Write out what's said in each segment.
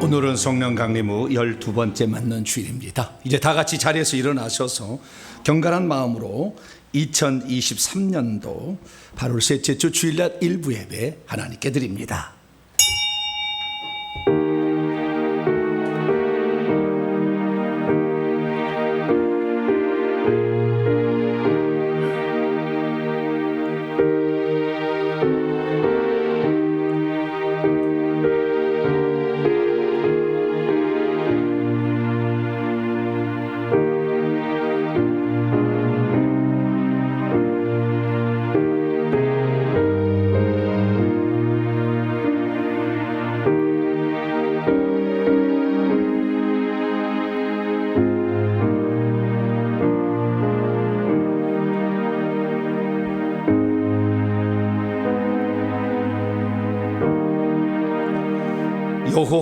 오늘은 성령 강림 후 12번째 맞는 주일입니다. 이제 다 같이 자리에서 일어나셔서 경건한 마음으로 2023년도 8월 셋째 주 주일날 일부 예배 하나님께 드립니다.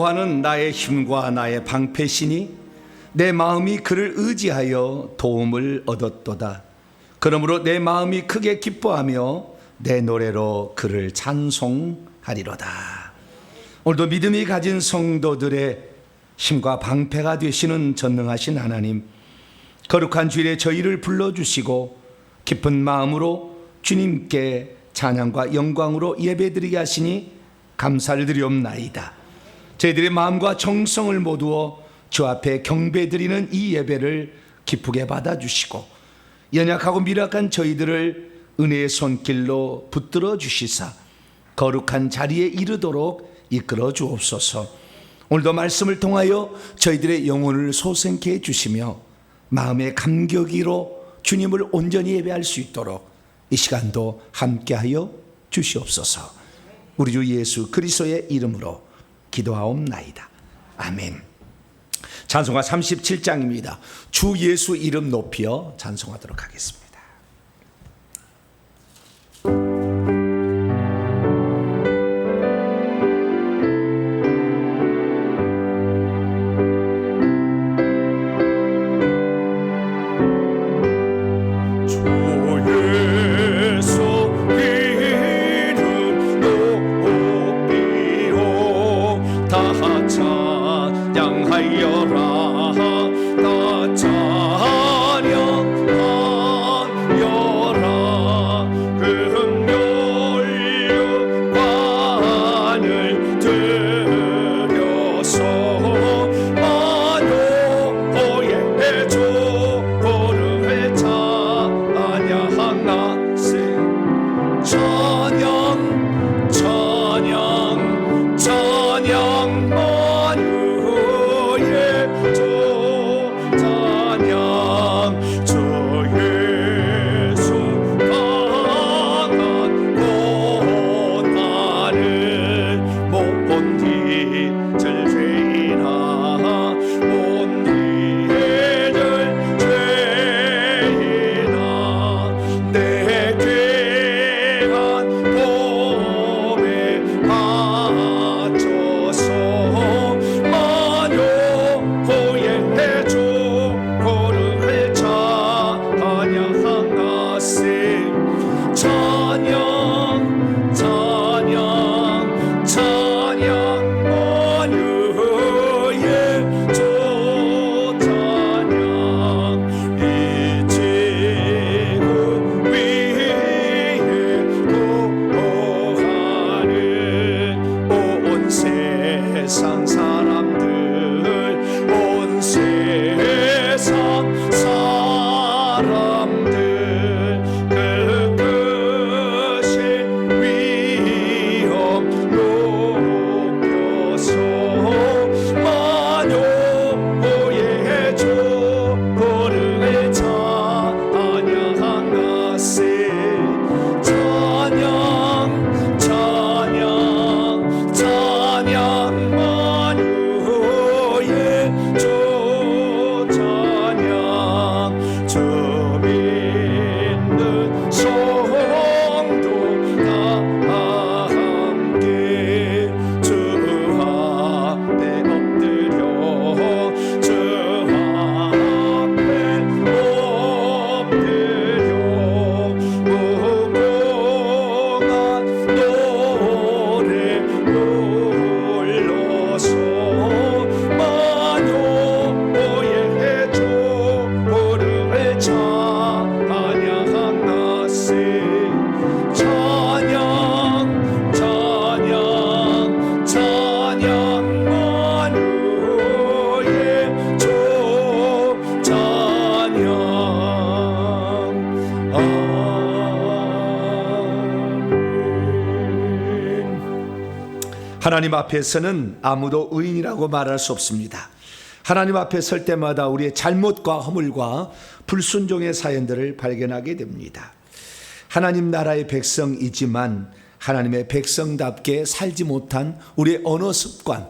여호와는 나의 힘과 나의 방패시니 내 마음이 그를 의지하여 도움을 얻었도다. 그러므로 내 마음이 크게 기뻐하며 내 노래로 그를 찬송하리로다. 오늘도 믿음이 가진 성도들의 힘과 방패가 되시는 전능하신 하나님, 거룩한 주일에 저희를 불러주시고 깊은 마음으로 주님께 찬양과 영광으로 예배드리게 하시니 감사를 드리옵나이다. 저희들의 마음과 정성을 모두어 주 앞에 경배드리는 이 예배를 기쁘게 받아주시고 연약하고 미락한 저희들을 은혜의 손길로 붙들어 주시사 거룩한 자리에 이르도록 이끌어 주옵소서. 오늘도 말씀을 통하여 저희들의 영혼을 소생케 해주시며 마음의 감격이로 주님을 온전히 예배할 수 있도록 이 시간도 함께하여 주시옵소서. 우리 주 예수 그리스도의 이름으로 기도하옵나이다. 아멘. 찬송가 37장입니다. 주 예수 이름 높여 찬송하도록 하겠습니다. 찬양 하나님 앞에서는 아무도 의인이라고 말할 수 없습니다. 하나님 앞에 설 때마다 우리의 잘못과 허물과 불순종의 사연들을 발견하게 됩니다. 하나님 나라의 백성이지만 하나님의 백성답게 살지 못한 우리의 언어 습관,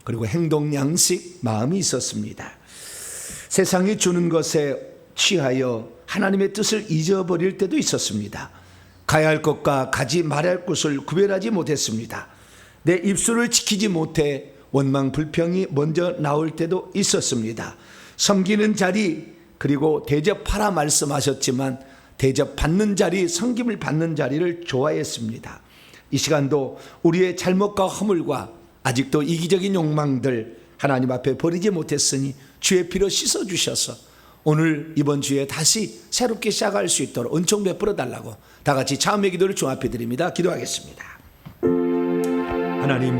그리고 행동 양식, 마음이 있었습니다. 세상이 주는 것에 취하여 하나님의 뜻을 잊어버릴 때도 있었습니다. 가야 할 것과 가지 말아야 할 것을 구별하지 못했습니다. 내 입술을 지키지 못해 원망 불평이 먼저 나올 때도 있었습니다. 섬기는 자리, 그리고 대접하라 말씀하셨지만 대접받는 자리, 섬김을 받는 자리를 좋아했습니다. 이 시간도 우리의 잘못과 허물과 아직도 이기적인 욕망들 하나님 앞에 버리지 못했으니 주의 피로 씻어주셔서 오늘 이번 주에 다시 새롭게 시작할 수 있도록 은총 베풀어 달라고 다 같이 차음의 기도를 종합해 드립니다. 기도하겠습니다. 하나님,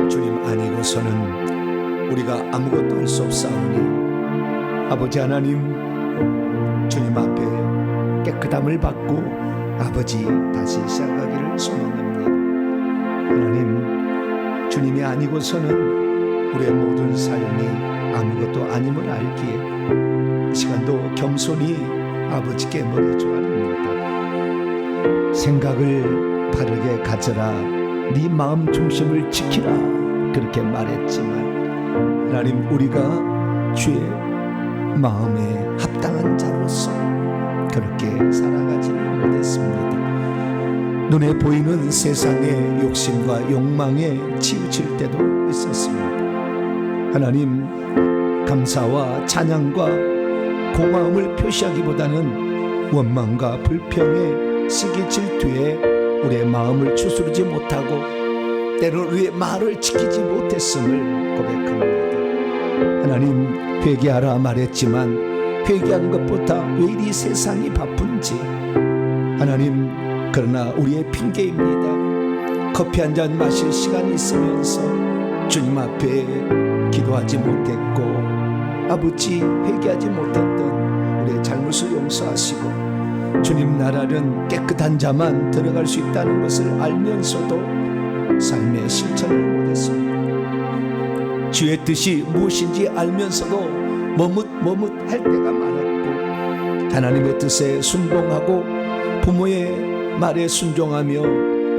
주님 아니고서는 우리가 아무것도 할 수 없사오니 아버지 하나님, 주님 앞에 깨끗함을 받고 아버지 다시 시작하기를 소망합니다. 하나님, 주님이 아니고서는 우리의 모든 삶이 아무것도 아님을 알기에 이 시간도 겸손히 아버지께 머리 조아립니다. 생각을 바르게 가져라, 네 마음 중심을 지키라, 그렇게 말했지만 하나님, 우리가 주의 마음에 합당한 자로서 그렇게 살아가지를 못했습니다. 눈에 보이는 세상의 욕심과 욕망에 치우칠 때도 있었습니다. 하나님, 감사와 찬양과 고마움을 표시하기보다는 원망과 불평에 시기 질투에 우리의 마음을 추스르지 못하고 때로 우리의 말을 지키지 못했음을 고백합니다. 하나님, 회개하라 말했지만 회개하는 것보다 왜 이리 세상이 바쁜지 하나님, 그러나 우리의 핑계입니다. 커피 한 잔 마실 시간이 있으면서 주님 앞에 기도하지 못했고 아버지 회개하지 못했던 우리의 잘못을 용서하시고 주님 나라는 깨끗한 자만 들어갈 수 있다는 것을 알면서도 삶의 실천을 못했습니다. 주의 뜻이 무엇인지 알면서도 머뭇할 때가 많았고 하나님의 뜻에 순종하고 부모의 말에 순종하며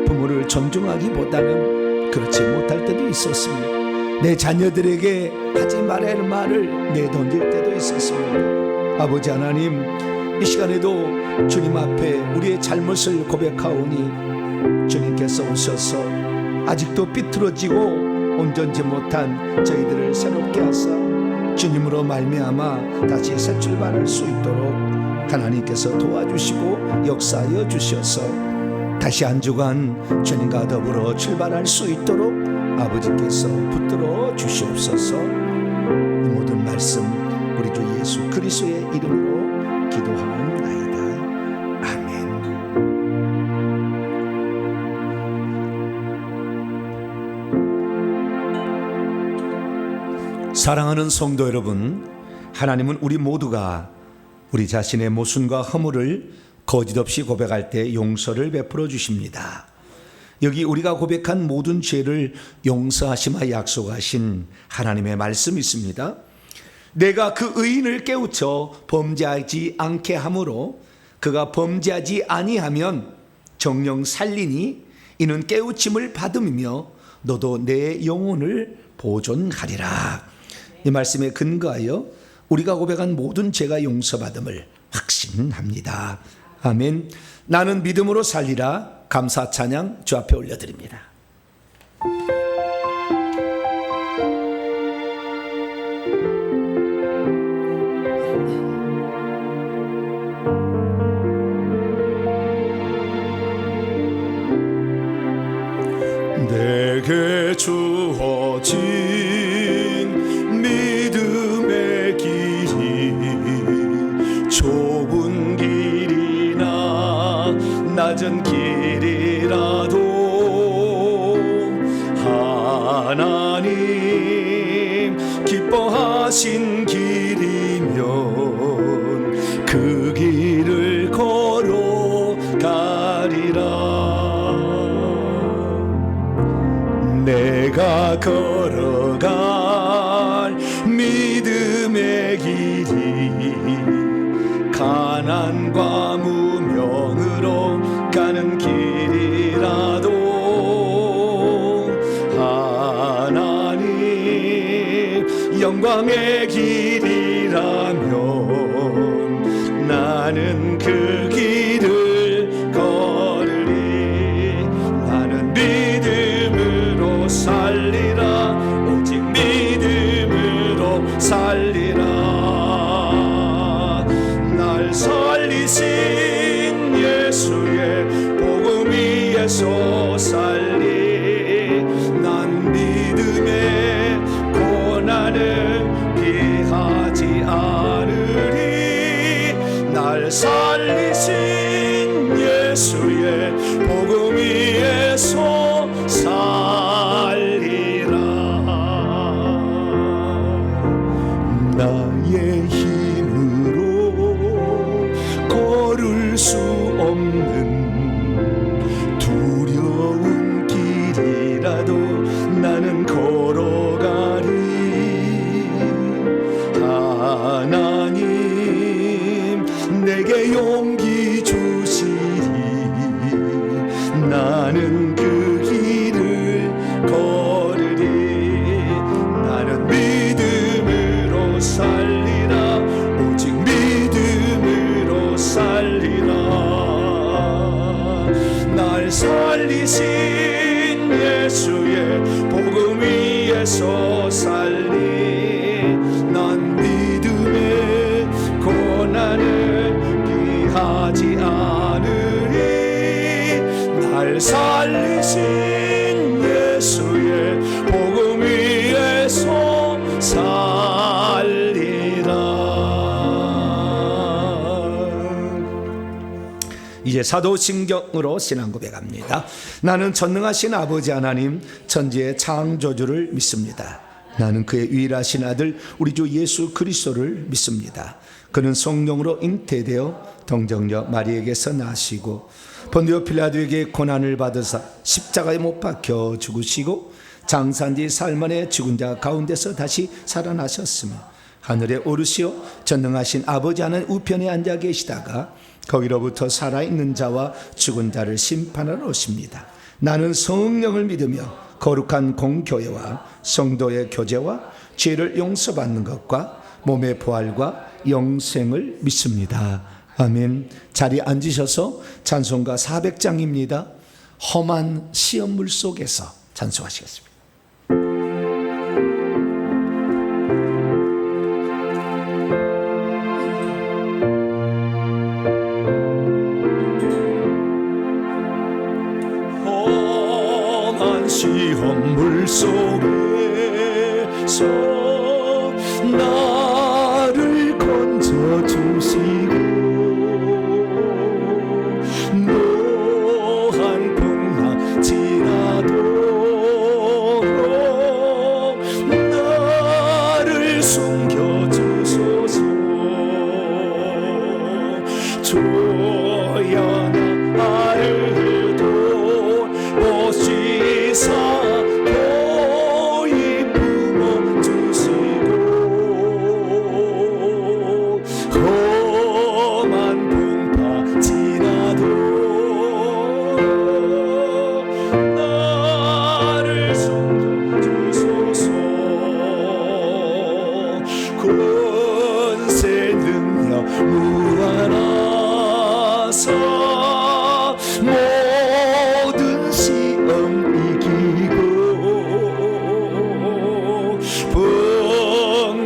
부모를 존중하기보다는 그렇지 못할 때도 있었습니다. 내 자녀들에게 하지 말아야 할 말을 내던질 때도 있었습니다. 아버지 하나님, 이 시간에도 주님 앞에 우리의 잘못을 고백하오니 주님께서 오셔서 아직도 삐뚤어지고 온전지 못한 저희들을 새롭게 하사 주님으로 말미암아 다시 새 출발할 수 있도록 하나님께서 도와주시고 역사하여 주셔서 다시 한 주간 주님과 더불어 출발할 수 있도록 아버지께서 붙들어 주시옵소서. 이 모든 말씀 우리 주 예수 그리스도의 이름으로 기도하옵나이다. 아멘. 사랑하는 성도 여러분, 하나님은 우리 모두가 우리 자신의 모순과 허물을 거짓없이 고백할 때 용서를 베풀어 주십니다. 여기 우리가 고백한 모든 죄를 용서하시마 약속하신 하나님의 말씀이 있습니다. 내가 그 의인을 깨우쳐 범죄하지 않게 하므로 그가 범죄하지 아니하면 정령 살리니 이는 깨우침을 받음이며 너도 내 영혼을 보존하리라. 이 말씀에 근거하여 우리가 고백한 모든 죄가 용서받음을 확신합니다. 아멘. 나는 믿음으로 살리라. 감사 찬양 주 앞에 올려드립니다. 내게 주어진 믿음의 길이 좁은 길이나 낮은 길이라도 하나님 기뻐하신 길이면 그 길을 걸어가리라. 나 걸어갈 믿음의 길이 가난과 무명으로 가는 길이라도 하나님 영광의 길이라면 나는 그 길을 걸으리. 나는 믿음으로 살리라. 오직 믿음으로 살리라. 날 살리신 예수의 복음 위에서 살리. 난 믿음의 고난을 피하지 않으리. 날 살리신 예수의 복음 위에서 살리라. 나의 힘으로 걸을 수 없는 두려운 길이라도 나는 걸어가리. 하나님 내게 용기 주시리. 나는 그 길을 걸으리. 나는 믿음으로 살리라. 오직 믿음으로 살리라. 날 살리신 예수의 복음 위에서 살리. 난 믿음의 고난을 피하지 않으리. 날 살리신 예수의 복음 위에서 살리라. 이제 사도신경으로 신앙 고백합니다. 나는 전능하신 아버지 하나님 천지의 창조주를 믿습니다. 나는 그의 유일하신 아들 우리 주 예수 그리스도를 믿습니다. 그는 성령으로 잉태되어 동정녀 마리에게서 나시고 본디오 필라도에게 고난을 받으사 십자가에 못 박혀 죽으시고 장사한지 살만에 죽은 자 가운데서 다시 살아나셨으며 하늘에 오르시어 전능하신 아버지 하나님 우편에 앉아 계시다가 거기로부터 살아있는 자와 죽은 자를 심판하러 오십니다. 나는 성령을 믿으며 거룩한 공교회와 성도의 교제와 죄를 용서받는 것과 몸의 부활과 영생을 믿습니다. 아멘. 자리에 앉으셔서 찬송가 400장입니다. 험한 시험물 속에서 찬송하시겠습니다. 험한 시험물 속에서 나를 건져 주시고 노한 풍랑 지나도 나를 숨겨 주소서. 주여 나를 돌보시사 도이 품어주시고 험한 풍파 지나도 나를 숨겨주소서. 권세 능력 무한하사 모든 시험 이기고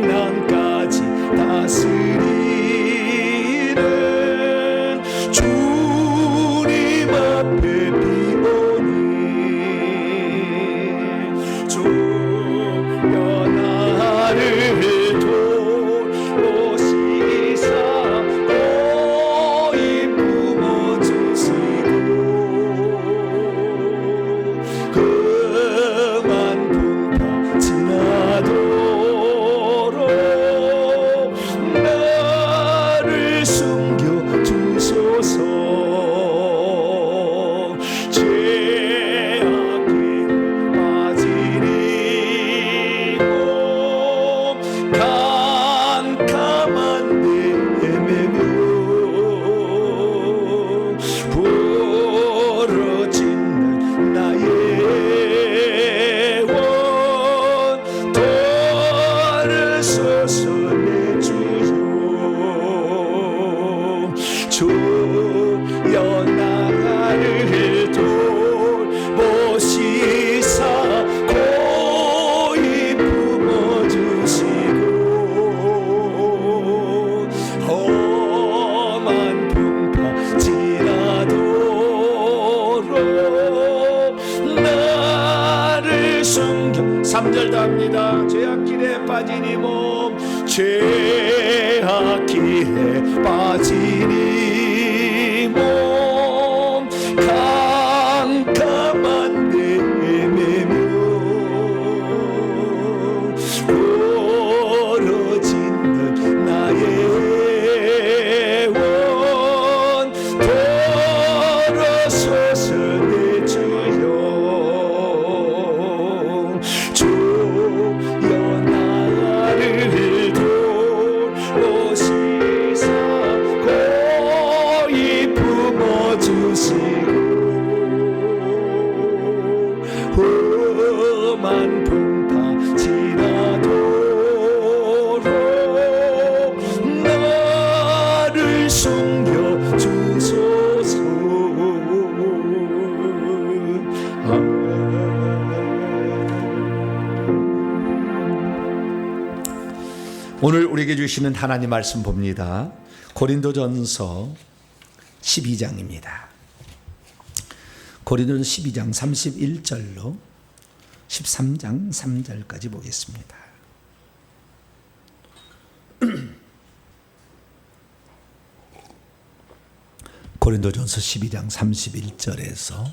풍랑까지 다스리는 주님 앞에 비오니 주여 나를 돌보시사 도이 품어주시고 캄캄한 데 헤매며 부러지는 나의 원 돌으소서 내 주여 주여 나를 돌보시사 고이 품어주시고 험한 풍파지라도록 나를 숨겨 3절도 합니다. 죄악길에 빠진 이 몸 죄악길에 빠진 이 몸 캄캄한 데 헤매며 부러지는 나의 원 돌아서서 내 주여 주여 나를 돌보시사 고이 품어주시고 험한 풍파지라도록 나를 숨겨주소서. 오늘 우리에게 주시는 하나님 말씀 봅니다. 고린도전서 12장입니다. 고린도전서 12장 31절로 13장 3절까지 보겠습니다. 고린도전서 12장 31절에서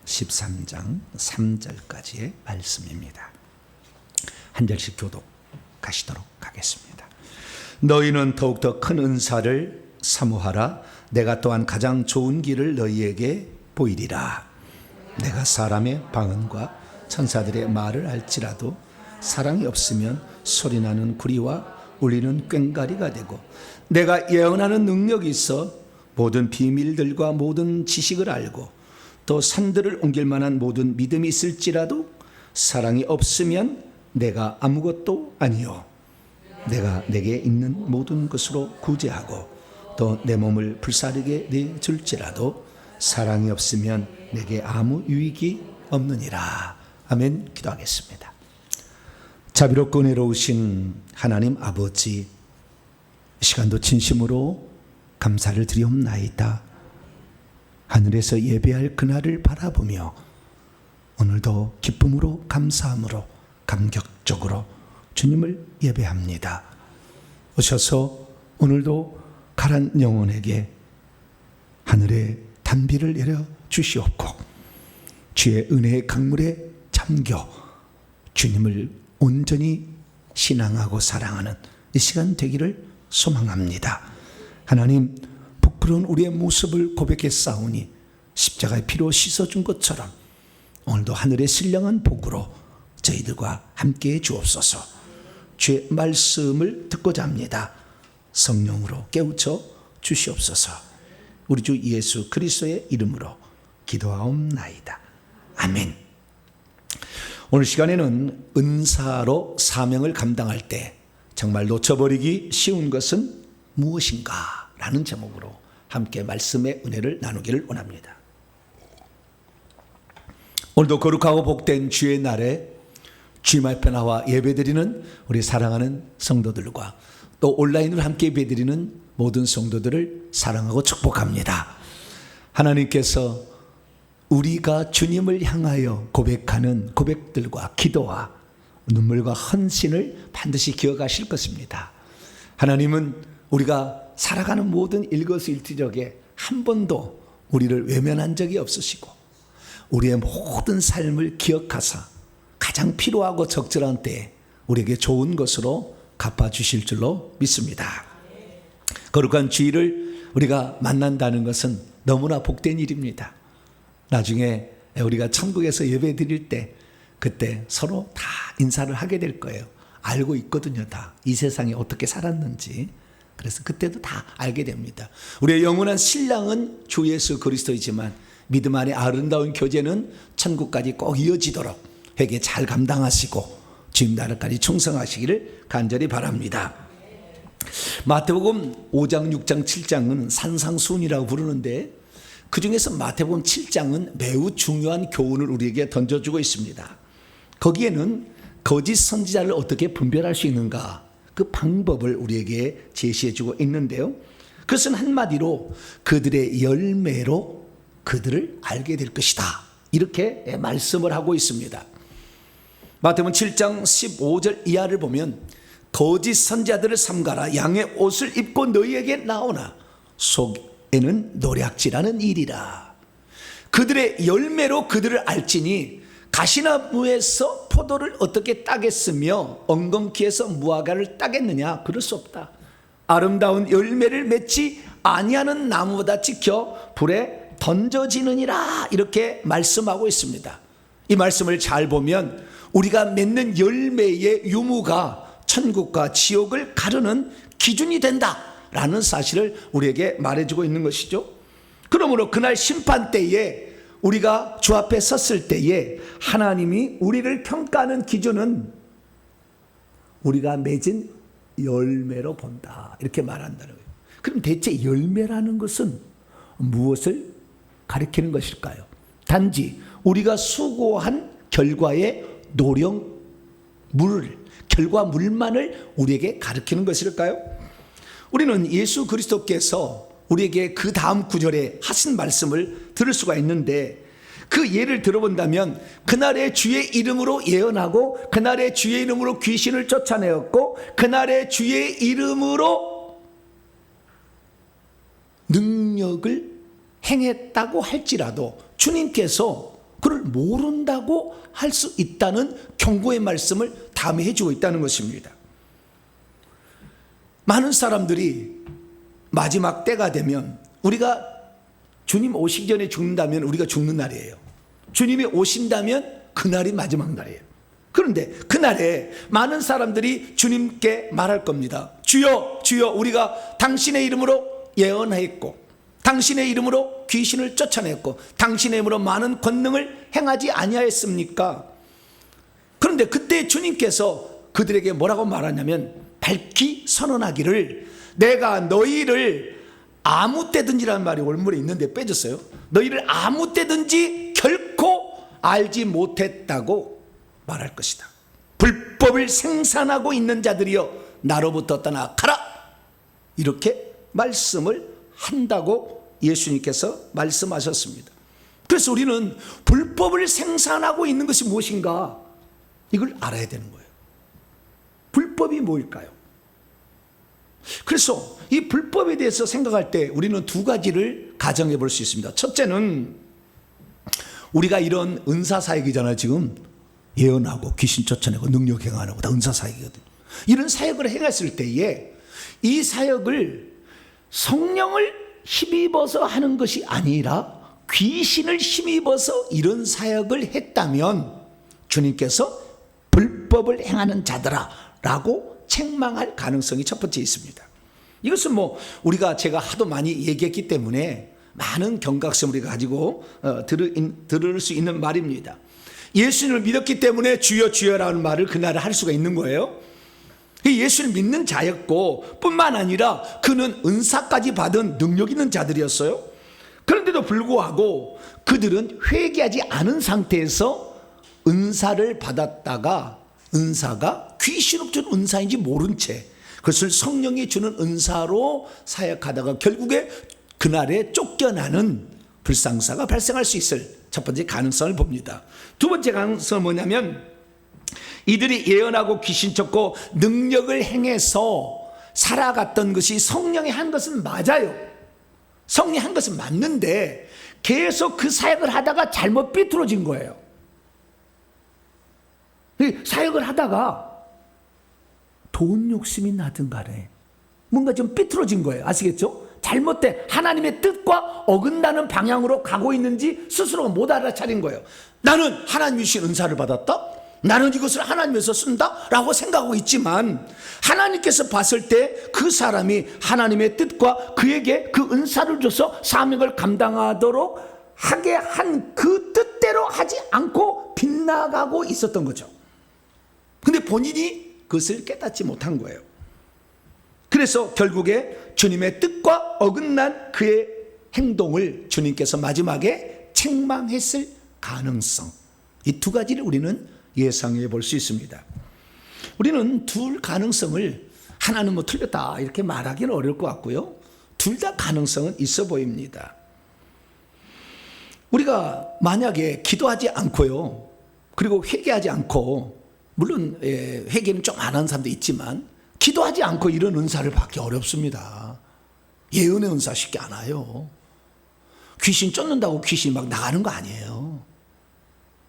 13장 3절까지의 말씀입니다. 한 절씩 교독하시도록 하겠습니다. 너희는 더욱더 큰 은사를 사모하라. 내가 또한 가장 좋은 길을 너희에게 보이리라. 내가 사람의 방언과 천사들의 말을 알지라도 사랑이 없으면 소리나는 구리와 울리는 꽹과리가 되고, 내가 예언하는 능력이 있어 모든 비밀들과 모든 지식을 알고 또 산들을 옮길 만한 모든 믿음이 있을지라도 사랑이 없으면 내가 아무것도 아니요. 내가 내게 있는 모든 것으로 구제하고 또 내 몸을 불사르게 내줄지라도 사랑이 없으면 내게 아무 유익이 없느니라. 아멘. 기도하겠습니다. 자비롭고 은혜로우신 하나님 아버지, 이 시간도 진심으로 감사를 드리옵나이다. 하늘에서 예배할 그날을 바라보며 오늘도 기쁨으로 감사함으로 감격적으로 주님을 예배합니다. 오셔서 오늘도 가란 영혼에게 하늘의 단비를 내려 주시옵고 주의 은혜의 강물에 잠겨 주님을 온전히 신앙하고 사랑하는 이 시간 되기를 소망합니다. 하나님, 부끄러운 우리의 모습을 고백했사오니 십자가의 피로 씻어준 것처럼 오늘도 하늘의 신령한 복으로 저희들과 함께해 주옵소서. 주의 말씀을 듣고자 합니다. 성령으로 깨우쳐 주시옵소서. 우리 주 예수 그리스도의 이름으로 기도하옵나이다. 아멘. 오늘 시간에는 은사로 사명을 감당할 때 정말 놓쳐버리기 쉬운 것은 무엇인가? 라는 제목으로 함께 말씀의 은혜를 나누기를 원합니다. 오늘도 거룩하고 복된 주의 날에 주님 앞에 나와 예배드리는 우리 사랑하는 성도들과 또 온라인으로 함께 예배드리는 모든 성도들을 사랑하고 축복합니다. 하나님께서 우리가 주님을 향하여 고백하는 고백들과 기도와 눈물과 헌신을 반드시 기억하실 것입니다. 하나님은 우리가 살아가는 모든 일거수일투족에 한 번도 우리를 외면한 적이 없으시고 우리의 모든 삶을 기억하사 가장 필요하고 적절한 때에 우리에게 좋은 것으로 갚아주실 줄로 믿습니다. 거룩한 주일을 우리가 만난다는 것은 너무나 복된 일입니다. 나중에 우리가 천국에서 예배 드릴 때 그때 서로 다 인사를 하게 될 거예요. 알고 있거든요. 다 이 세상에 어떻게 살았는지. 그래서 그때도 다 알게 됩니다. 우리의 영원한 신랑은 주 예수 그리스도이지만 믿음 안에 아름다운 교제는 천국까지 꼭 이어지도록 회개 잘 감당하시고 주님 나라까지 충성하시기를 간절히 바랍니다. 마태복음 5장, 6장, 7장은 산상수훈이라고 부르는데 그 중에서 마태복음 7장은 매우 중요한 교훈을 우리에게 던져주고 있습니다. 거기에는 거짓 선지자를 어떻게 분별할 수 있는가 그 방법을 우리에게 제시해주고 있는데요. 그것은 한마디로 그들의 열매로 그들을 알게 될 것이다, 이렇게 말씀을 하고 있습니다. 마태복음 7장 15절 이하를 보면 거짓 선지자들을 삼가라. 양의 옷을 입고 너희에게 나오나 속에는 노략질하는 일이라. 그들의 열매로 그들을 알지니 가시나무에서 포도를 어떻게 따겠으며 엉겅퀴에서 무화과를 따겠느냐? 그럴 수 없다. 아름다운 열매를 맺지 아니하는 나무보다 지켜 불에 던져지느니라, 이렇게 말씀하고 있습니다. 이 말씀을 잘 보면 우리가 맺는 열매의 유무가 천국과 지옥을 가르는 기준이 된다라는 사실을 우리에게 말해주고 있는 것이죠. 그러므로 그날 심판 때에 우리가 주 앞에 섰을 때에 하나님이 우리를 평가하는 기준은 우리가 맺은 열매로 본다, 이렇게 말한다는 거예요. 그럼 대체 열매라는 것은 무엇을 가리키는 것일까요? 단지 우리가 수고한 결과의 결과물만을 우리에게 가리키는 것일까요? 우리는 예수 그리스도께서 우리에게 그 다음 구절에 하신 말씀을 들을 수가 있는데, 그 예를 들어본다면 그날의 주의 이름으로 예언하고 그날의 주의 이름으로 귀신을 쫓아내었고 그날의 주의 이름으로 능력을 행했다고 할지라도 주님께서 그를 모른다고 할 수 있다는 경고의 말씀을 다음에 해주고 있다는 것입니다. 많은 사람들이 마지막 때가 되면, 우리가 주님 오시기 전에 죽는다면 우리가 죽는 날이에요. 주님이 오신다면 그날이 마지막 날이에요. 그런데 그날에 많은 사람들이 주님께 말할 겁니다. 주여, 주여, 우리가 당신의 이름으로 예언했고 당신의 이름으로 귀신을 쫓아냈고 당신의 이름으로 많은 권능을 행하지 아니하였습니까? 그런데 그때 주님께서 그들에게 뭐라고 말하냐면 밝히 선언하기를, 내가 너희를 아무 때든지라는 말이 원문에 있는데 빼졌어요. 너희를 아무 때든지 결코 알지 못했다고 말할 것이다. 불법을 생산하고 있는 자들이여 나로부터 떠나가라, 이렇게 말씀을 한다고 예수님께서 말씀하셨습니다. 그래서 우리는 불법을 생산하고 있는 것이 무엇인가, 이걸 알아야 되는 거예요. 불법이 뭘까요? 그래서 이 불법에 대해서 생각할 때 우리는 두 가지를 가정해 볼 수 있습니다. 첫째는 우리가 이런 은사사역이잖아요. 지금 예언하고 귀신 쫓아내고 능력 행하고 다 은사사역이거든요. 이런 사역을 행했을 때에 이 사역을 성령을 힘입어서 하는 것이 아니라 귀신을 힘입어서 이런 사역을 했다면 주님께서 불법을 행하는 자들아 라고 책망할 가능성이 첫 번째 있습니다. 이것은 제가 하도 많이 얘기했기 때문에 많은 경각심을 우리가 가지고 들을 수 있는 말입니다. 예수님을 믿었기 때문에 주여 주여라는 말을 그날 할 수가 있는 거예요. 예수를 믿는 자였고 뿐만 아니라 그는 은사까지 받은 능력 있는 자들이었어요. 그런데도 불구하고 그들은 회개하지 않은 상태에서 은사를 받았다가 은사가 귀신을 준 은사인지 모른 채 그것을 성령이 주는 은사로 사역하다가 결국에 그날에 쫓겨나는 불상사가 발생할 수 있을 첫 번째 가능성을 봅니다. 두 번째 가능성은 뭐냐면 이들이 예언하고 귀신 쫓고 능력을 행해서 살아갔던 것이 성령이 한 것은 맞아요. 성령이 한 것은 맞는데 계속 그 사역을 하다가 잘못 삐뚤어진 거예요. 사역을 하다가 돈 욕심이 나든 간에 뭔가 좀 삐뚤어진 거예요. 아시겠죠? 잘못된 하나님의 뜻과 어긋나는 방향으로 가고 있는지 스스로가 못 알아차린 거예요. 나는 하나님이 주신 은사를 받았다? 나는 이것을 하나님께서 쓴다라고 생각하고 있지만 하나님께서 봤을 때 그 사람이 하나님의 뜻과 그에게 그 은사를 줘서 사명을 감당하도록 하게 한 그 뜻대로 하지 않고 빗나가고 있었던 거죠. 근데 본인이 그것을 깨닫지 못한 거예요. 그래서 결국에 주님의 뜻과 어긋난 그의 행동을 주님께서 마지막에 책망했을 가능성, 이 두 가지를 우리는 예상해 볼 수 있습니다. 우리는 둘 가능성을 하나는 뭐 틀렸다 이렇게 말하기는 어려울 것 같고요, 둘 다 가능성은 있어 보입니다. 우리가 만약에 기도하지 않고요, 그리고 회개하지 않고, 물론 회개는 좀 안 하는 사람도 있지만 기도하지 않고 이런 은사를 받기 어렵습니다. 예언의 은사 쉽게 안 와요. 귀신 쫓는다고 귀신이 막 나가는 거 아니에요.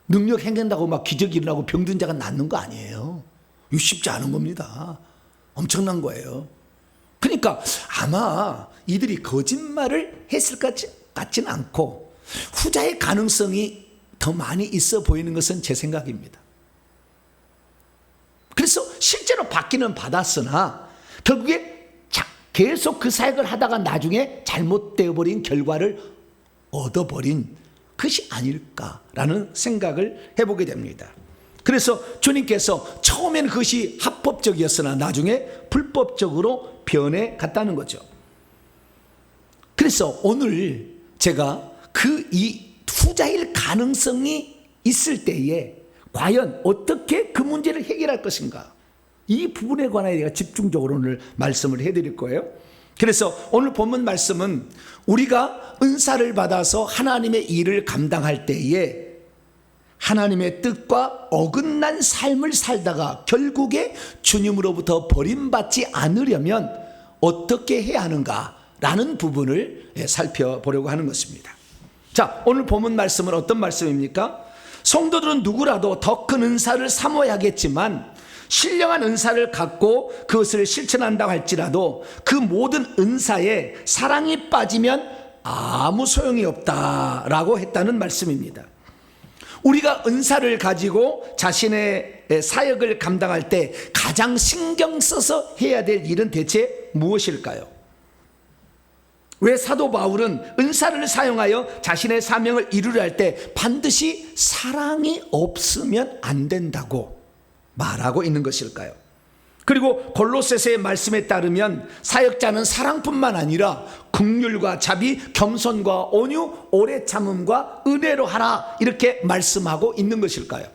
능력 행한다고 막 기적이 일어나고 병든 자가 낫는 거 아니에요. 이거 쉽지 않은 겁니다. 엄청난 거예요. 그러니까 아마 이들이 거짓말을 했을 것 같지는 않고 후자의 가능성이 더 많이 있어 보이는 것은 제 생각입니다. 그래서 실제로 받기는 받았으나 결국에 계속 그 사역을 하다가 나중에 잘못되어 버린 결과를 얻어버린 것이 아닐까라는 생각을 해보게 됩니다. 그래서 주님께서 처음에는 그것이 합법적이었으나 나중에 불법적으로 변해 갔다는 거죠. 그래서 오늘 제가 이 후자일 가능성이 있을 때에 과연 어떻게 그 문제를 해결할 것인가, 이 부분에 관하여 제가 집중적으로 오늘 말씀을 해드릴 거예요. 그래서 오늘 본문 말씀은 우리가 은사를 받아서 하나님의 일을 감당할 때에 하나님의 뜻과 어긋난 삶을 살다가 결국에 주님으로부터 버림받지 않으려면 어떻게 해야 하는가라는 부분을 살펴보려고 하는 것입니다. 자, 오늘 본문 말씀은 어떤 말씀입니까? 성도들은 누구라도 더 큰 은사를 사모하겠지만 신령한 은사를 갖고 그것을 실천한다고 할지라도 그 모든 은사에 사랑이 빠지면 아무 소용이 없다라고 했다는 말씀입니다. 우리가 은사를 가지고 자신의 사역을 감당할 때 가장 신경 써서 해야 될 일은 대체 무엇일까요? 왜 사도 바울은 은사를 사용하여 자신의 사명을 이루려 할 때 반드시 사랑이 없으면 안 된다고 말하고 있는 것일까요? 그리고 골로새서의 말씀에 따르면 사역자는 사랑뿐만 아니라 긍휼과 자비, 겸손과 온유, 오래 참음과 은혜로 하라, 이렇게 말씀하고 있는 것일까요?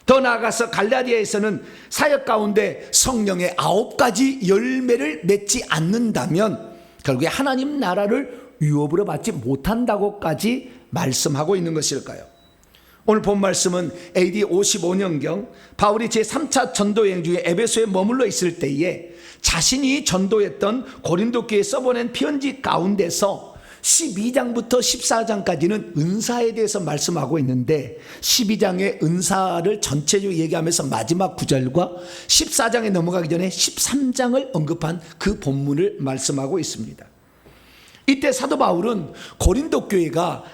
더 나아가서 갈라디아에서는 사역 가운데 성령의 9가지 열매를 맺지 않는다면 결국에 하나님 나라를 유업으로 받지 못한다고까지 말씀하고 있는 것일까요? 오늘 본 말씀은 AD 55년경 바울이 제3차 전도여행 중에 에베소에 머물러 있을 때에 자신이 전도했던 고린도 교회에 써보낸 편지 가운데서 12장부터 14장까지는 은사에 대해서 말씀하고 있는데 12장의 은사를 전체적으로 얘기하면서 마지막 구절과 14장에 넘어가기 전에 13장을 언급한 그 본문을 말씀하고 있습니다. 이때 사도 바울은 고린도 교회가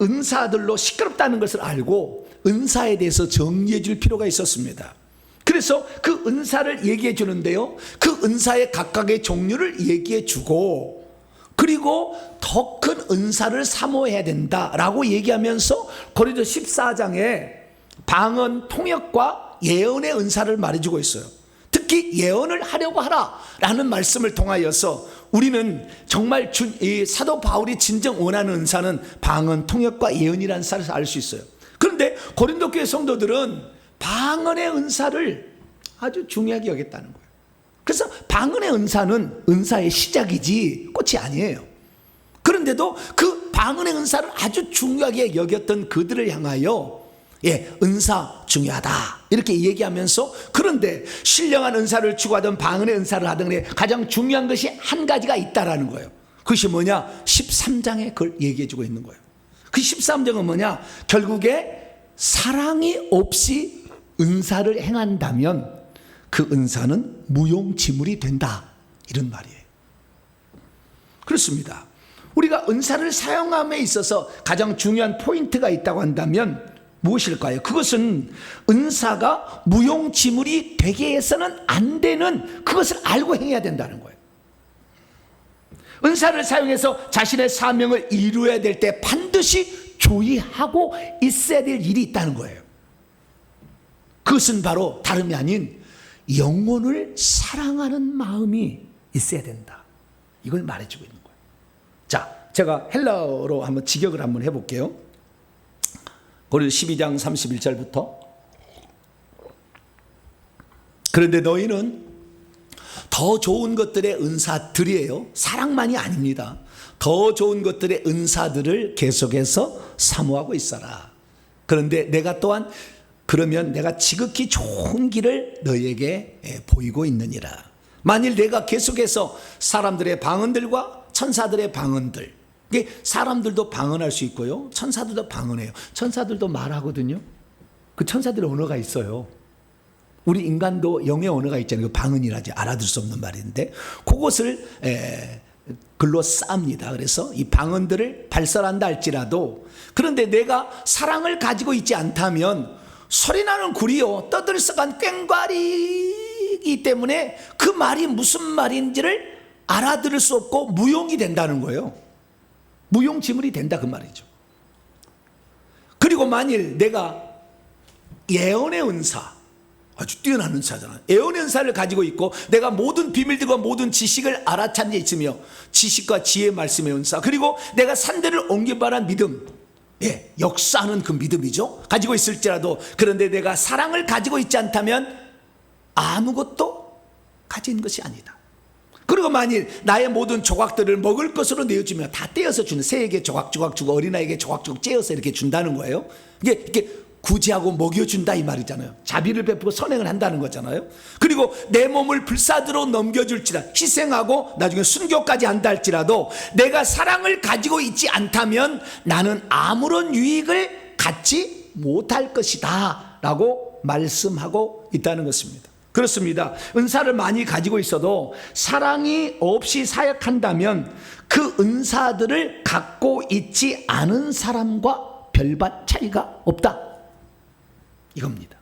은사들로 시끄럽다는 것을 알고 은사에 대해서 정리해 줄 필요가 있었습니다. 그래서 그 은사를 얘기해 주는데요, 그 은사의 각각의 종류를 얘기해 주고 그리고 더 큰 은사를 사모해야 된다라고 얘기하면서 고린도 14장에 방언, 통역과 예언의 은사를 말해주고 있어요. 특히 예언을 하려고 하라라는 말씀을 통하여서 우리는 정말 이 사도 바울이 진정 원하는 은사는 방언, 통역과 예언이라는 은사를 알 수 있어요. 그런데 고린도 교회 성도들은 방언의 은사를 아주 중요하게 여겼다는 거예요. 그래서 방언의 은사는 은사의 시작이지 끝이 아니에요. 그런데도 그 방언의 은사를 아주 중요하게 여겼던 그들을 향하여 은사 중요하다 이렇게 얘기하면서, 그런데 신령한 은사를 추구하던 방언의 은사를 하던 데 가장 중요한 것이 한 가지가 있다라는 거예요. 그것이 뭐냐? 13장에 그걸 얘기해 주고 있는 거예요. 그 13장은 뭐냐? 결국에 사랑이 없이 은사를 행한다면 그 은사는 무용지물이 된다, 이런 말이에요. 그렇습니다. 우리가 은사를 사용함에 있어서 가장 중요한 포인트가 있다고 한다면 무엇일까요? 그것은 은사가 무용지물이 되게 해서는 안 되는, 그것을 알고 행해야 된다는 거예요. 은사를 사용해서 자신의 사명을 이루어야 될 때 반드시 주의하고 있어야 될 일이 있다는 거예요. 그것은 바로 다름이 아닌 영혼을 사랑하는 마음이 있어야 된다, 이걸 말해주고 있는 거예요. 자, 제가 헬라어로 한번 직역을 한번 해볼게요. 고린도서 12장 31절부터. 그런데 너희는 더 좋은 것들의 은사들이에요. 사랑만이 아닙니다. 더 좋은 것들의 은사들을 계속해서 사모하고 있어라. 그런데 내가 또한 그러면 내가 지극히 좋은 길을 너희에게 보이고 있느니라. 만일 내가 계속해서 사람들의 방언들과 천사들의 방언들, 사람들도 방언할 수 있고요, 천사들도 방언해요. 천사들도 말하거든요. 그 천사들의 언어가 있어요. 우리 인간도 영의 언어가 있잖아요. 그 방언이라지, 알아들 수 없는 말인데 그것을 글로 쌉니다. 그래서 이 방언들을 발설한다 할지라도, 그런데 내가 사랑을 가지고 있지 않다면 소리나는 구리요 떠들썩한 꽹과리이기 때문에 그 말이 무슨 말인지를 알아들을 수 없고 무용이 된다는 거예요. 무용지물이 된다, 그 말이죠. 그리고 만일 내가 예언의 은사, 아주 뛰어난 은사잖아요. 예언의 은사를 가지고 있고 내가 모든 비밀들과 모든 지식을 알아찬 데 있으며 지식과 지혜의 말씀의 은사, 그리고 내가 산들을 옮겨바란 믿음, 역사하는 그 믿음이죠, 가지고 있을지라도, 그런데 내가 사랑을 가지고 있지 않다면 아무것도 가진 것이 아니다. 그리고 만일 나의 모든 조각들을 먹을 것으로 내어주면 다 떼어서 주는, 새에게 조각조각 주고 어린아이에게 조각조각 째어서 이렇게 준다는 거예요. 이게 구제하고 먹여준다 이 말이잖아요. 자비를 베푸고 선행을 한다는 거잖아요. 그리고 내 몸을 불사드로 넘겨줄지라, 희생하고 나중에 순교까지 한다 할지라도 내가 사랑을 가지고 있지 않다면 나는 아무런 유익을 갖지 못할 것이다 라고 말씀하고 있다는 것입니다. 그렇습니다. 은사를 많이 가지고 있어도 사랑이 없이 사역한다면 그 은사들을 갖고 있지 않은 사람과 별반 차이가 없다, 이겁니다.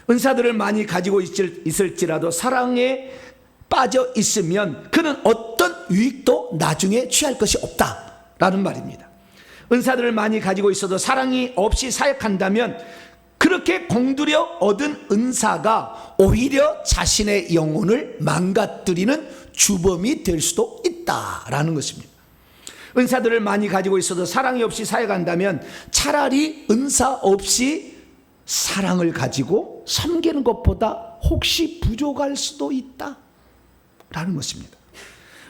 은사들을 많이 가지고 있을지라도 사랑에 빠져 있으면 그는 어떤 유익도 나중에 취할 것이 없다라는 말입니다. 은사들을 많이 가지고 있어도 사랑이 없이 사역한다면 그렇게 공들여 얻은 은사가 오히려 자신의 영혼을 망가뜨리는 주범이 될 수도 있다라는 것입니다. 은사들을 많이 가지고 있어도 사랑이 없이 사역한다면 차라리 은사 없이 사랑을 가지고 섬기는 것보다 혹시 부족할 수도 있다라는 것입니다.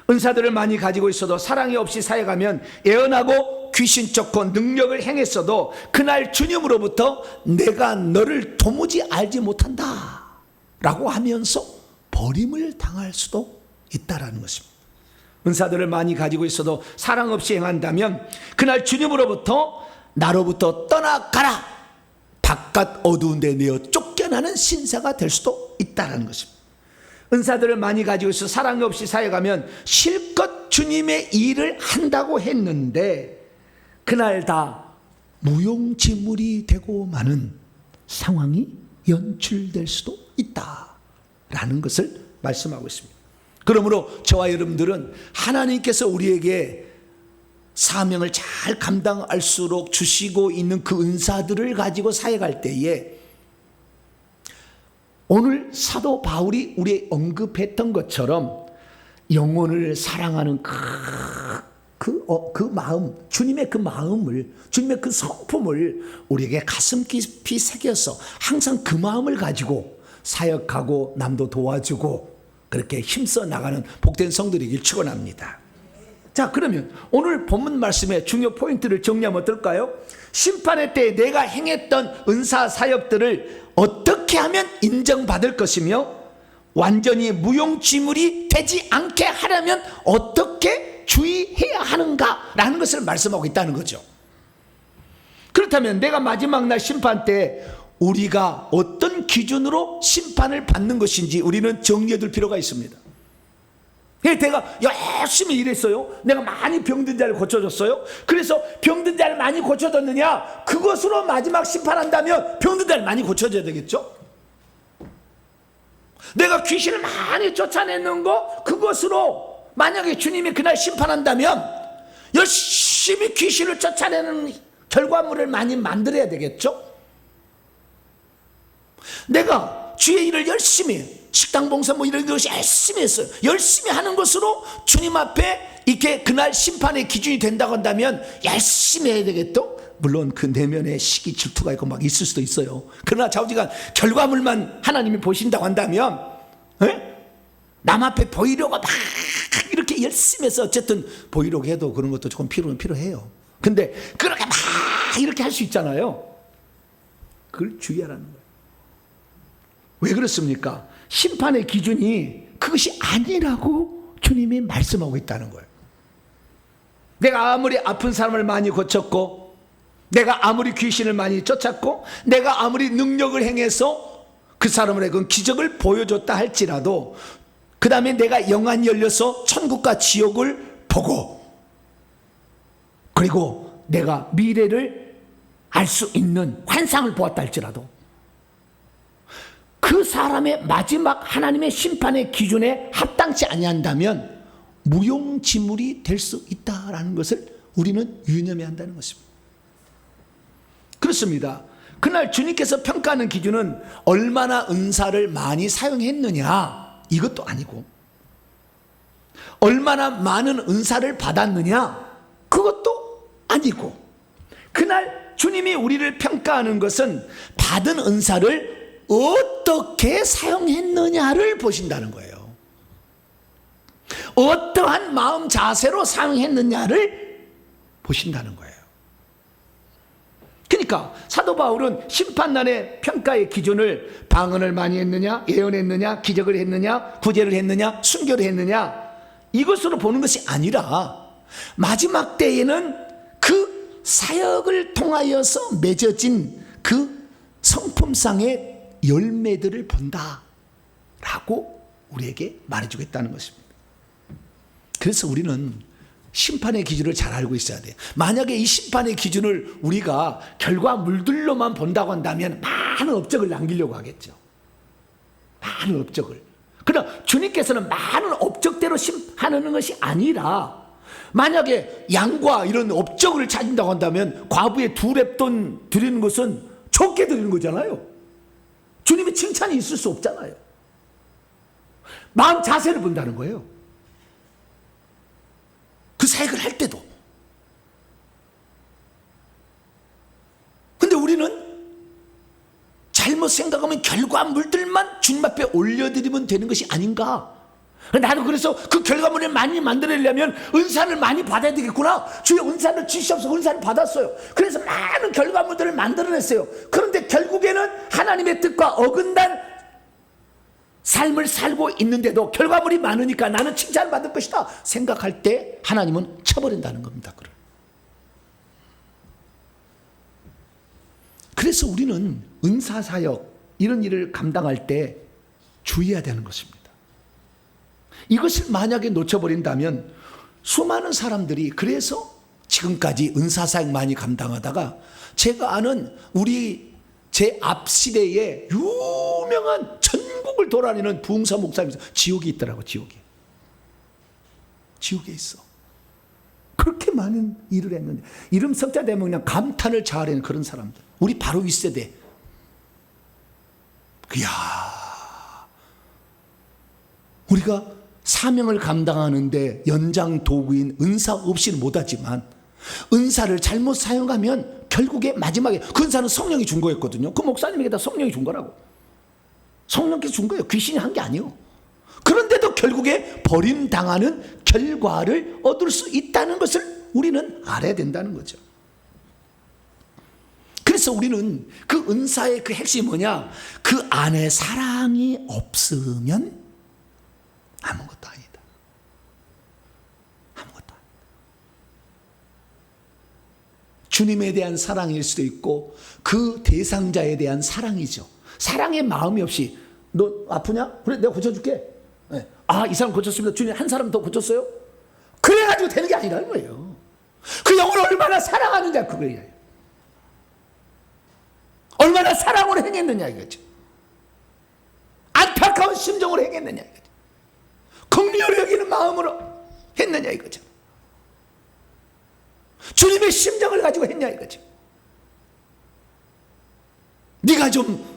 은사들을 많이 가지고 있어도 사랑이 없이 사역하면 예언하고 귀신 쫓고 능력을 행했어도 그날 주님으로부터 내가 너를 도무지 알지 못한다 라고 하면서 버림을 당할 수도 있다라는 것입니다. 은사들을 많이 가지고 있어도 사랑 없이 행한다면 그날 주님으로부터 나로부터 떠나가라, 바깥 어두운 데 내어 쫓겨나는 신사가 될 수도 있다라는 것입니다. 은사들을 많이 가지고 있어 사랑이 없이 사역하면 실컷 주님의 일을 한다고 했는데 그날 다 무용지물이 되고 마는 상황이 연출될 수도 있다라는 것을 말씀하고 있습니다. 그러므로 저와 여러분들은 하나님께서 우리에게 사명을 잘 감당할수록 주시고 있는 그 은사들을 가지고 사역할 때에 오늘 사도 바울이 우리 언급했던 것처럼 영혼을 사랑하는 그 마음, 주님의 그 마음을, 주님의 그 성품을 우리에게 가슴 깊이 새겨서 항상 그 마음을 가지고 사역하고 남도 도와주고 그렇게 힘써 나가는 복된 성도이길 축원합니다. 자, 그러면 오늘 본문 말씀의 중요 포인트를 정리하면 어떨까요? 심판의 때에 내가 행했던 은사 사역들을 어떻게 하면 인정받을 것이며 완전히 무용지물이 되지 않게 하려면 어떻게 주의해야 하는가라는 것을 말씀하고 있다는 거죠. 그렇다면 내가 마지막 날 심판 때 우리가 어떤 기준으로 심판을 받는 것인지 우리는 정리해 둘 필요가 있습니다. 내가 열심히 일했어요. 내가 많이 병든 자를 고쳐줬어요. 그래서 병든 자를 많이 고쳐줬느냐? 그것으로 마지막 심판한다면 병든 자를 많이 고쳐줘야 되겠죠? 내가 귀신을 많이 쫓아내는 거, 그것으로 만약에 주님이 그날 심판한다면 열심히 귀신을 쫓아내는 결과물을 많이 만들어야 되겠죠? 내가 주의 일을 열심히, 식당 봉사 뭐 이런 것이 열심히 했어요. 열심히 하는 것으로 주님 앞에 이렇게 그날 심판의 기준이 된다고 한다면 열심히 해야 되겠죠? 물론 그 내면에 시기 질투가 있고 막 있을 수도 있어요. 그러나 좌우지간 결과물만 하나님이 보신다고 한다면, 남 앞에 보이려고 막 이렇게 열심히 해서 어쨌든 보이려고 해도 그런 것도 조금 필요해요. 근데 그렇게 막 이렇게 할 수 있잖아요. 그걸 주의하라는 거예요. 왜 그렇습니까? 심판의 기준이 그것이 아니라고 주님이 말씀하고 있다는 거예요. 내가 아무리 아픈 사람을 많이 고쳤고, 내가 아무리 귀신을 많이 쫓았고, 내가 아무리 능력을 행해서 그 사람에게 기적을 보여줬다 할지라도 그 다음에 내가 영안이 열려서 천국과 지옥을 보고, 그리고 내가 미래를 알 수 있는 환상을 보았다 할지라도 그 사람의 마지막 하나님의 심판의 기준에 합당치 아니한다면 무용지물이 될 수 있다라는 것을 우리는 유념해야 한다는 것입니다. 그렇습니다. 그날 주님께서 평가하는 기준은 얼마나 은사를 많이 사용했느냐 이것도 아니고, 얼마나 많은 은사를 받았느냐 그것도 아니고, 그날 주님이 우리를 평가하는 것은 받은 은사를 어떻게 사용했느냐를 보신다는 거예요. 어떠한 마음 자세로 사용했느냐를 보신다는 거예요. 그러니까 사도 바울은 심판날의 평가의 기준을 방언을 많이 했느냐, 예언했느냐, 기적을 했느냐, 구제를 했느냐, 순교를 했느냐 이것으로 보는 것이 아니라 마지막 때에는 그 사역을 통하여서 맺어진 그 성품상의 열매들을 본다라고 우리에게 말해주겠다는 것입니다. 그래서 우리는 심판의 기준을 잘 알고 있어야 돼요. 만약에 이 심판의 기준을 우리가 결과물들로만 본다고 한다면 많은 업적을 남기려고 하겠죠. 많은 업적을. 그러나 주님께서는 많은 업적대로 심판하는 것이 아니라, 만약에 양과 이런 업적을 찾는다고 한다면 과부의 2렙돈 드리는 것은 적게 드리는 거잖아요. 주님의 칭찬이 있을 수 없잖아요. 마음 자세를 본다는 거예요. 그 사역을 할 때도. 근데 우리는 잘못 생각하면 결과물들만 주님 앞에 올려드리면 되는 것이 아닌가. 나는 그래서 그 결과물을 많이 만들려면 은사를 많이 받아야 되겠구나. 주의 은사를 주시옵소서. 은사를 받았어요. 그래서 많은 결과물들을 만들어냈어요. 그런데 결국에는 하나님의 뜻과 어긋난 삶을 살고 있는데도 결과물이 많으니까 나는 칭찬을 받을 것이다 생각할 때 하나님은 쳐버린다는 겁니다. 그래서 우리는 은사사역 이런 일을 감당할 때 주의해야 되는 것입니다. 이것을 만약에 놓쳐버린다면 수많은 사람들이 그래서 지금까지 은사사역 많이 감당하다가, 제가 아는 제 앞 시대에 유명한 전국을 돌아다니는 부흥사 목사님이 지옥에 있더라고. 지옥에 있어. 그렇게 많은 일을 했는데 이름 석자 되면 그냥 감탄을 자아내는 그런 사람들, 우리 바로 윗세대. 이야, 우리가 사명을 감당하는데 연장 도구인 은사 없이는 못하지만 은사를 잘못 사용하면 결국에 마지막에, 그 은사는 성령이 준 거였거든요. 그 목사님에게 다 성령이 준 거라고. 성령께서 준 거예요. 귀신이 한 게 아니에요. 그런데도 결국에 버림당하는 결과를 얻을 수 있다는 것을 우리는 알아야 된다는 거죠. 그래서 우리는 그 은사의 그 핵심이 뭐냐? 그 안에 사랑이 없으면 아무것도 아니다. 아무것도 아니다. 주님에 대한 사랑일 수도 있고 그 대상자에 대한 사랑이죠. 사랑의 마음이 없이, 너 아프냐? 그래, 내가 고쳐줄게. 네. 아, 이 사람 고쳤습니다. 주님 한 사람 더 고쳤어요? 그래가지고 되는 게 아니라는 거예요. 그 영혼을 얼마나 사랑하느냐 그거예요. 얼마나 사랑으로 행했느냐 이거죠. 안타까운 심정으로 행했느냐 이거죠. 긍휼히 여기는 마음으로 했느냐 이거죠. 주님의 심정을 가지고 했냐 이거죠. 네가 좀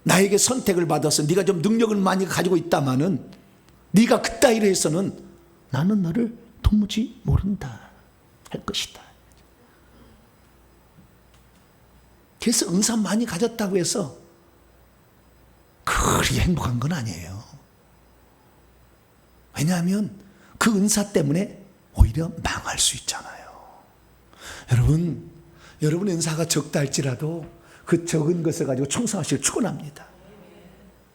나에게 선택을 받아서 네가 좀 능력을 많이 가지고 있다마는 네가 그따위로 해서는 나는 너를 도무지 모른다 할 것이다. 그래서 은사 많이 가졌다고 해서 그리 행복한 건 아니에요. 왜냐하면 그 은사 때문에 오히려 망할 수 있잖아요. 여러분 은사가 적다 할지라도 그 적은 것을 가지고 충성하시길 축원합니다.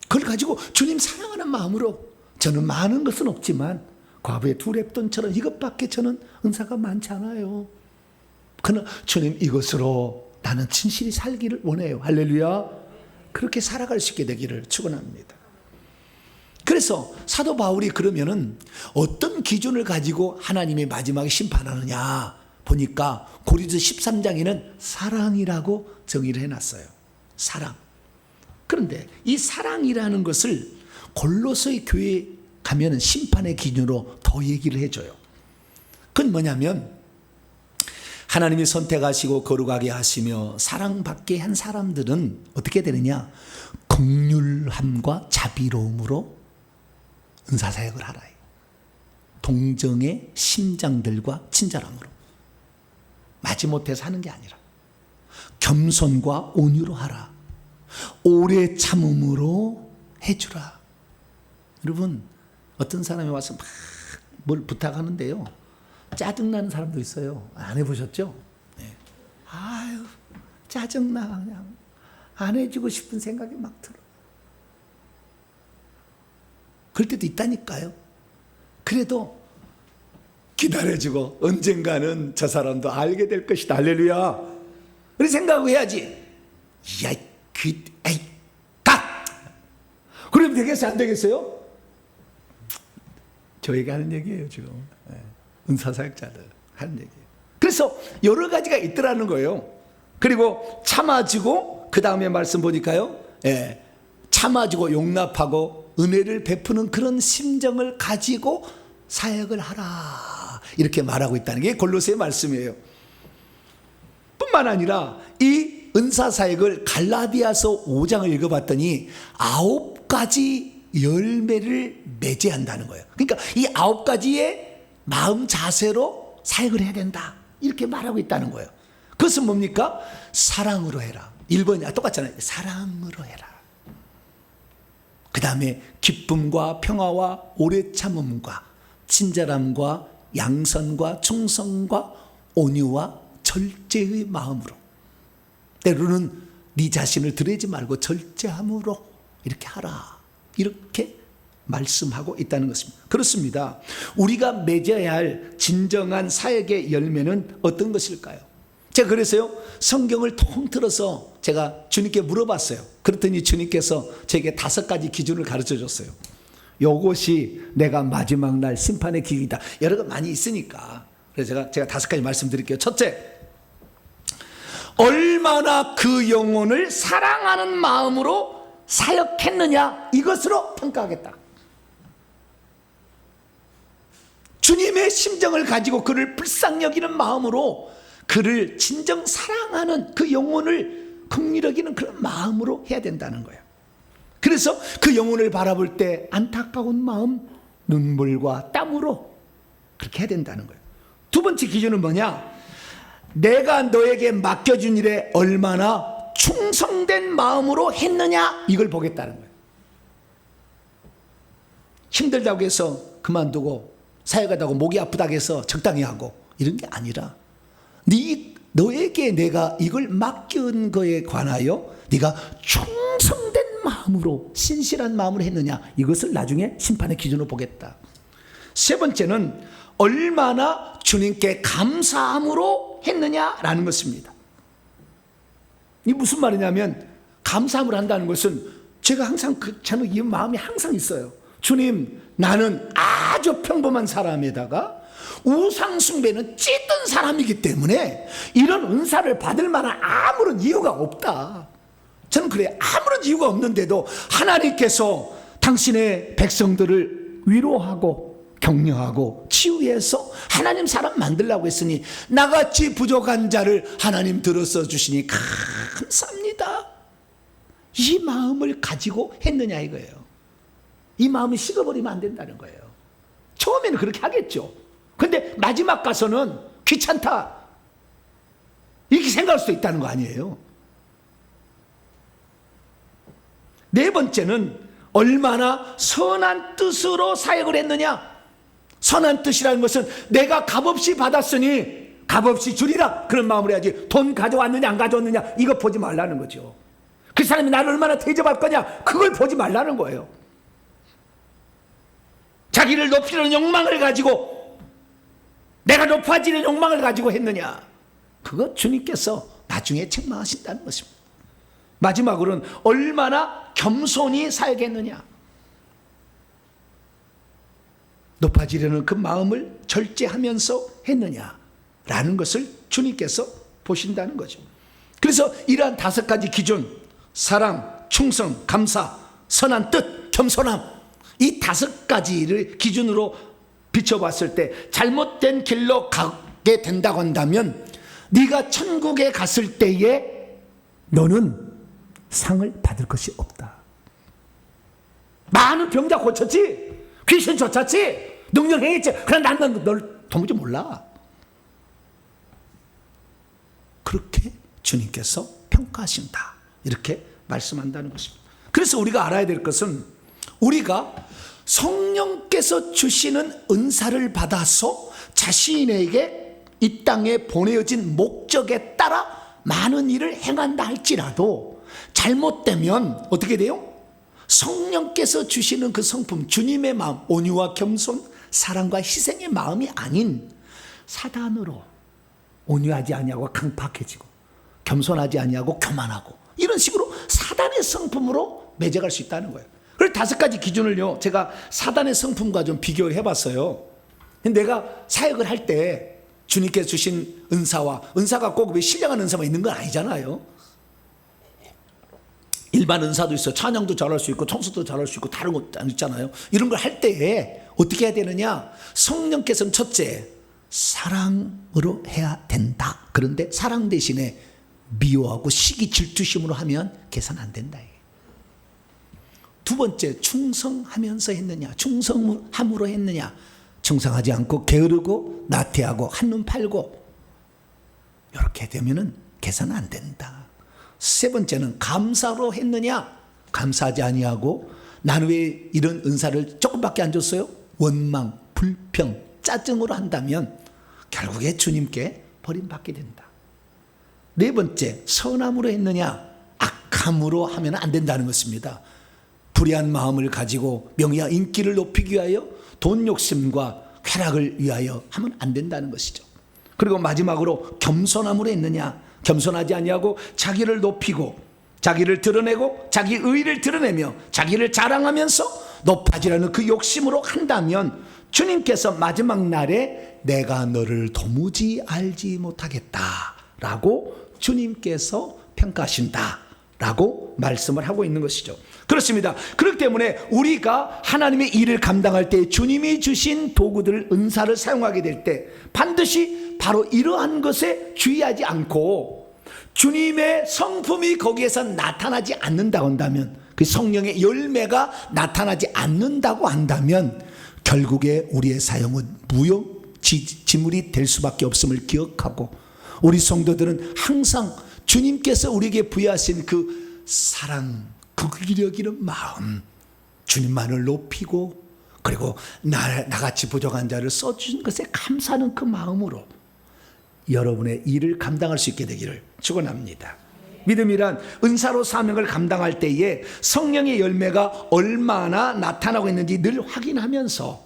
그걸 가지고 주님 사랑하는 마음으로 저는 많은 것은 없지만 과부의 2렙돈처럼 이것밖에 저는 은사가 많지 않아요. 그러나 주님 이것으로 나는 진실히 살기를 원해요. 할렐루야. 그렇게 살아갈 수 있게 되기를 축원합니다. 그래서 사도 바울이 그러면은 어떤 기준을 가지고 하나님이 마지막에 심판하느냐 보니까 고린도 13장에는 사랑이라고 정의를 해놨어요. 사랑. 그런데 이 사랑이라는 것을 골로새 교회에 가면은 심판의 기준으로 더 얘기를 해줘요. 그건 뭐냐면 하나님이 선택하시고 거룩하게 하시며 사랑받게 한 사람들은 어떻게 되느냐? 긍휼함과 자비로움으로 은사사역을 하라. 동정의 심장들과 친절함으로. 마지못해서 하는 게 아니라 겸손과 온유로 하라. 오래 참음으로 해주라. 여러분 어떤 사람이 와서 막 뭘 부탁하는데요, 짜증나는 사람도 있어요. 안 해보셨죠? 네. 아유 짜증나. 그냥 안 해주고 싶은 생각이 막 들어. 그럴 때도 있다니까요. 그래도 기다려주고 언젠가는 저 사람도 알게 될 것이다. 할렐루야. 그렇게 생각을 해야지. 가! 그러면 되겠어요? 안 되겠어요? 저에게 하는 얘기예요 지금. 은사사역자들 하는 얘기예요. 그래서 여러 가지가 있더라는 거예요. 그리고 참아주고 그 다음에 말씀 보니까요, 참아주고 용납하고 은혜를 베푸는 그런 심정을 가지고 사역을 하라 이렇게 말하고 있다는 게 골로새의 말씀이에요. 뿐만 아니라 이 은사사역을 갈라디아서 5장을 읽어봤더니 9가지 열매를 맺어야 한다는 거예요. 그러니까 이 9가지의 마음 자세로 사역을 해야 된다 이렇게 말하고 있다는 거예요. 그것은 뭡니까? 사랑으로 해라. 1번이 똑같잖아요. 사랑으로 해라. 그 다음에 기쁨과 평화와 오래 참음과 친절함과 양선과 충성과 온유와 절제의 마음으로, 때로는 네 자신을 드리지 말고 절제함으로 이렇게 하라 이렇게 말씀하고 있다는 것입니다. 그렇습니다. 우리가 맺어야 할 진정한 사역의 열매는 어떤 것일까요? 제가 그래서요 성경을 통틀어서 제가 주님께 물어봤어요. 그랬더니 주님께서 제게 5가지 기준을 가르쳐 줬어요. 요것이 내가 마지막 날 심판의 기준이다. 여러 가 많이 있으니까 그래서 제가 5가지 말씀드릴게요. 첫째, 얼마나 그 영혼을 사랑하는 마음으로 사역했느냐 이것으로 평가하겠다. 주님의 심정을 가지고 그를 불쌍히 여기는 마음으로 그를 진정 사랑하는 그 영혼을 긍휼히 여기는 그런 마음으로 해야 된다는 거예요. 그래서 그 영혼을 바라볼 때 안타까운 마음, 눈물과 땀으로 그렇게 해야 된다는 거예요. 2번째 기준은 뭐냐? 내가 너에게 맡겨준 일에 얼마나 충성된 마음으로 했느냐 이걸 보겠다는 거예요. 힘들다고 해서 그만두고 사역하다고 목이 아프다고 해서 적당히 하고 이런 게 아니라 너에게 내가 이걸 맡긴 거에 관하여 네가 충성된 마음으로 신실한 마음으로 했느냐 이것을 나중에 심판의 기준으로 보겠다. 3번째는 얼마나 주님께 감사함으로 했느냐라는 것입니다. 이게 무슨 말이냐면 감사함을 한다는 것은 제가 항상 저는 이 마음이 항상 있어요. 주님, 나는 아주 평범한 사람에다가 우상숭배는 찌든 사람이기 때문에 이런 은사를 받을 만한 아무런 이유가 없다. 저는 그래, 아무런 이유가 없는데도 하나님께서 당신의 백성들을 위로하고 격려하고 치유해서 하나님 사람 만들려고 했으니 나같이 부족한 자를 하나님 들어서 주시니 감사합니다. 이 마음을 가지고 했느냐 이거예요. 이 마음이 식어버리면 안 된다는 거예요. 처음에는 그렇게 하겠죠. 근데 마지막 가서는 귀찮다 이렇게 생각할 수도 있다는 거 아니에요. 네 번째는 얼마나 선한 뜻으로 사역을 했느냐. 선한 뜻이라는 것은 내가 값없이 받았으니 값없이 주리라 그런 마음으로 해야지, 돈 가져왔느냐 안 가져왔느냐 이거 보지 말라는 거죠. 그 사람이 나를 얼마나 대접할 거냐 그걸 보지 말라는 거예요. 자기를 높이려는 욕망을 가지고, 내가 높아지는 욕망을 가지고 했느냐, 그거 주님께서 나중에 책망하신다는 것입니다. 마지막으로는 얼마나 겸손히 사역했느냐. 높아지려는 그 마음을 절제하면서 했느냐라는 것을 주님께서 보신다는 거죠. 그래서 이러한 5가지 기준, 사랑, 충성, 감사, 선한 뜻, 겸손함, 이 5가지를 기준으로 비춰봤을 때 잘못된 길로 가게 된다고 한다면 네가 천국에 갔을 때에 너는 상을 받을 것이 없다. 많은 병자 고쳤지, 귀신 쫓았지, 능력 행했지, 그러나 나는 널 도무지 몰라. 그렇게 주님께서 평가하신다 이렇게 말씀한다는 것입니다. 그래서 우리가 알아야 될 것은, 우리가 성령께서 주시는 은사를 받아서 자신에게 이 땅에 보내어진 목적에 따라 많은 일을 행한다 할지라도 잘못되면 어떻게 돼요? 성령께서 주시는 그 성품, 주님의 마음, 온유와 겸손, 사랑과 희생의 마음이 아닌 사단으로 온유하지 아니하고 강팍해지고, 겸손하지 아니하고 교만하고, 이런 식으로 사단의 성품으로 매져갈 수 있다는 거예요. 그래서 5가지 기준을요 제가 사단의 성품과 좀 비교해 봤어요. 내가 사역을 할 때 주님께서 주신 은사가 꼭 신령한 은사만 있는 건 아니잖아요. 일반 은사도 있어요. 찬양도 잘할 수 있고 청소도 잘할 수 있고 다른 것도 있잖아요. 이런 걸 할 때에 어떻게 해야 되느냐, 성령께서는 첫째 사랑으로 해야 된다. 그런데 사랑 대신에 미워하고 시기 질투심으로 하면 계산 안 된다. 두 번째, 충성하면서 했느냐, 충성함으로 했느냐. 충성하지 않고 게으르고 나태하고 한눈 팔고 이렇게 되면은 계산 안 된다. 세 번째는 감사로 했느냐, 감사하지 아니하고 나는 왜 이런 은사를 조금밖에 안 줬어요? 원망, 불평, 짜증으로 한다면 결국에 주님께 버림받게 된다. 네 번째, 선함으로 했느냐, 악함으로 하면 안 된다는 것입니다. 불의한 마음을 가지고 명예와 인기를 높이기 위하여 돈 욕심과 쾌락을 위하여 하면 안 된다는 것이죠. 그리고 마지막으로 겸손함으로 했느냐, 겸손하지 아니하고 자기를 높이고 자기를 드러내고 자기 의의를 드러내며 자기를 자랑하면서 높아지려는 그 욕심으로 한다면 주님께서 마지막 날에 내가 너를 도무지 알지 못하겠다라고 주님께서 평가하신다라고 말씀을 하고 있는 것이죠. 그렇습니다. 그렇기 때문에 우리가 하나님의 일을 감당할 때 주님이 주신 도구들, 은사를 사용하게 될 때 반드시 바로 이러한 것에 주의하지 않고 주님의 성품이 거기에서 나타나지 않는다고 한다면, 그 성령의 열매가 나타나지 않는다고 한다면 결국에 우리의 사용은 무용지물이 될 수밖에 없음을 기억하고, 우리 성도들은 항상 주님께서 우리에게 부여하신 그 사랑, 극기력 있는 마음, 주님만을 높이고 그리고 나같이 부족한 자를 써주신 것에 감사하는 그 마음으로 여러분의 일을 감당할 수 있게 되기를 축원합니다. 믿음이란 은사로 사명을 감당할 때에 성령의 열매가 얼마나 나타나고 있는지 늘 확인하면서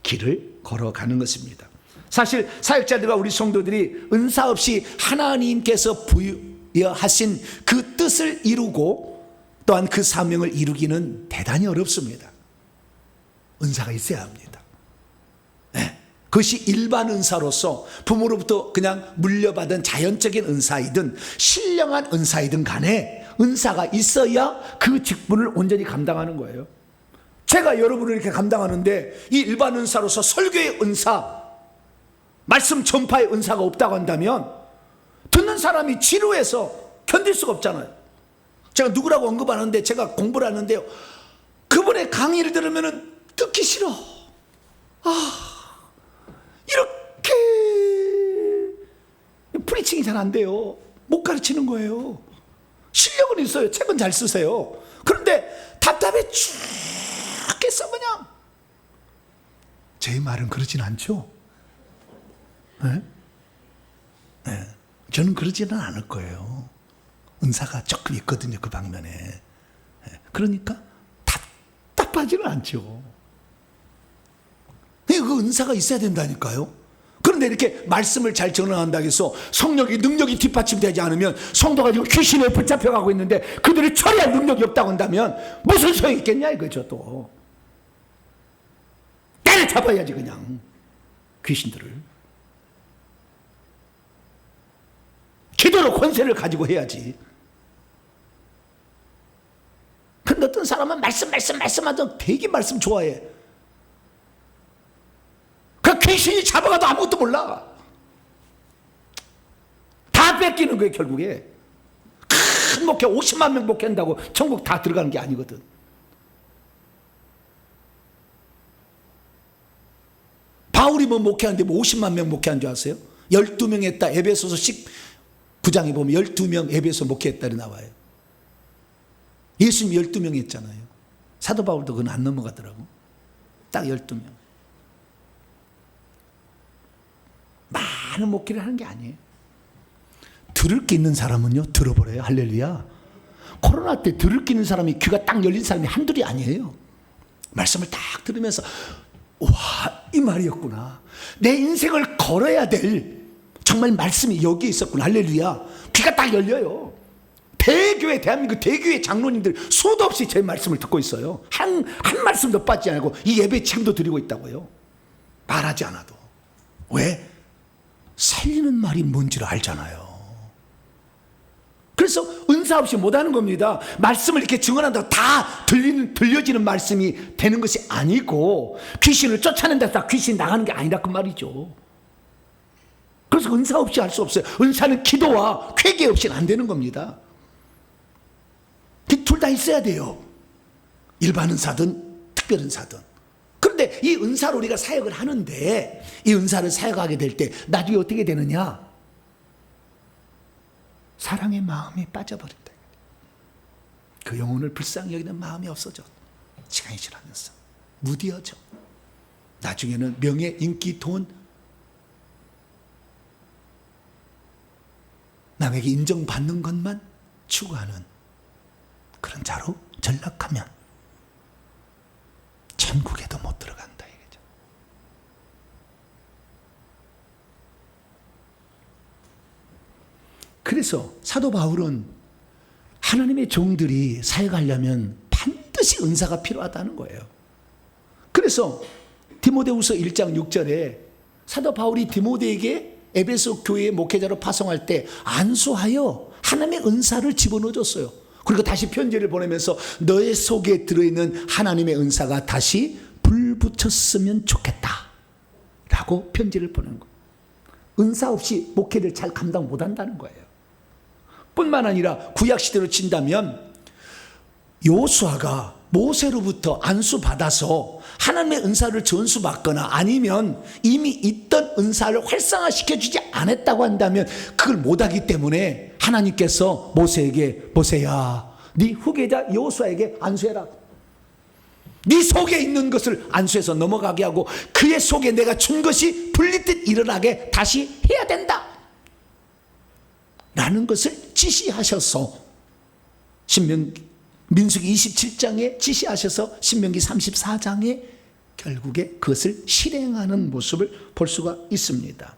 길을 걸어가는 것입니다. 사실 사역자들과 우리 성도들이 은사 없이 하나님께서 부여하신 그 뜻을 이루고 또한 그 사명을 이루기는 대단히 어렵습니다. 은사가 있어야 합니다. 네. 그것이 일반 은사로서 부모로부터 그냥 물려받은 자연적인 은사이든 신령한 은사이든 간에 은사가 있어야 그 직분을 온전히 감당하는 거예요. 제가 여러분을 이렇게 감당하는데 이 일반 은사로서 설교의 은사, 말씀 전파의 은사가 없다고 한다면 듣는 사람이 지루해서 견딜 수가 없잖아요. 제가 누구라고 언급하는데 제가 공부를 하는데요, 그분의 강의를 들으면 듣기 싫어. 이렇게 프리칭이 잘 안 돼요. 못 가르치는 거예요. 실력은 있어요. 책은 잘 쓰세요. 그런데 답답해 죽겠어 그냥. 제 말은 그러진 않죠. 네? 네. 저는 그러지는 않을 거예요. 은사가 조금 있거든요, 그 방면에. 네. 그러니까 답답하지는 않죠. 그 은사가 있어야 된다니까요. 그런데 이렇게 말씀을 잘 전환한다고 해서 성령이 능력이 뒷받침되지 않으면 성도가 지금 귀신에 붙잡혀가고 있는데 그들이 처리할 능력이 없다고 한다면 무슨 소용이 있겠냐 이거죠. 또 때려잡아야지 그냥 귀신들을. 기도로 권세를 가지고 해야지. 근데 어떤 사람은 말씀하던 되게 말씀 좋아해. 그 귀신이 잡아가도 아무것도 몰라. 다 뺏기는 거예요 결국에. 큰 목회 50만 명 목회한다고 천국 다 들어가는 게 아니거든. 바울이 뭐 목회하는데 뭐 50만 명 목회한 줄 아세요? 12명 했다. 에베소서 19장에 보면 12명 에베소 목회했다리 나와요. 예수님 12명 했잖아요. 사도 바울도 그건 안 넘어가더라고. 딱 12명. 많은 목회를 하는 게 아니에요. 들을 게 있는 사람은요 들어버려요. 할렐루야. 코로나 때 들을 게 있는 사람이, 귀가 딱 열린 사람이 한둘이 아니에요. 말씀을 딱 들으면서 와, 이 말이었구나. 내 인생을 걸어야 될 정말 말씀이 여기에 있었구나. 할렐루야. 귀가 딱 열려요. 대교회, 대한민국 대교회 장로님들 수도 없이 제 말씀을 듣고 있어요. 한 말씀도 빠지지 않고 이 예배 지금도 드리고 있다고요. 말하지 않아도. 왜? 살리는 말이 뭔지를 알잖아요. 그래서 은사 없이 못하는 겁니다. 말씀을 이렇게 증언한다고 다 들려지는 말씀이 되는 것이 아니고 귀신을 쫓아낸다고 귀신 나가는 게 아니라 그 말이죠. 그래서 은사 없이 할 수 없어요. 은사는 기도와 회개 없이는 안 되는 겁니다. 둘 다 있어야 돼요. 일반 은사든 특별 은사든. 그런데 이 은사로 우리가 사역을 하는데 이 은사를 사역하게 될 때 나중에 어떻게 되느냐? 사랑의 마음이 빠져버린다. 그 영혼을 불쌍히 여기는 마음이 없어져. 시간이 지나면서 무디어져. 나중에는 명예, 인기, 돈, 남에게 인정받는 것만 추구하는 그런 자로 전락하면 천국에도 못 들어간다 이거죠. 그래서 사도 바울은 하나님의 종들이 사역하려면 반드시 은사가 필요하다는 거예요. 그래서 디모데후서 1장 6절에 사도 바울이 디모데에게 에베소 교회의 목회자로 파송할 때 안수하여 하나님의 은사를 집어넣어줬어요. 그리고 다시 편지를 보내면서 너의 속에 들어있는 하나님의 은사가 다시 불붙였으면 좋겠다 라고 편지를 보낸 거예요. 은사 없이 목회를 잘 감당 못한다는 거예요. 뿐만 아니라 구약시대로 친다면 요수아가 모세로부터 안수받아서 하나님의 은사를 전수받거나 아니면 이미 있던 은사를 활성화시켜주지 않았다고 한다면 그걸 못하기 때문에 하나님께서 모세에게 모세야 네 후계자 요수아에게 안수해라. 네 속에 있는 것을 안수해서 넘어가게 하고 그의 속에 내가 준 것이 불리듯 일어나게 다시 해야 된다 라는 것을 지시하셔서 민수기 27장에 지시하셔서 신명기 34장에 결국에 그것을 실행하는 모습을 볼 수가 있습니다.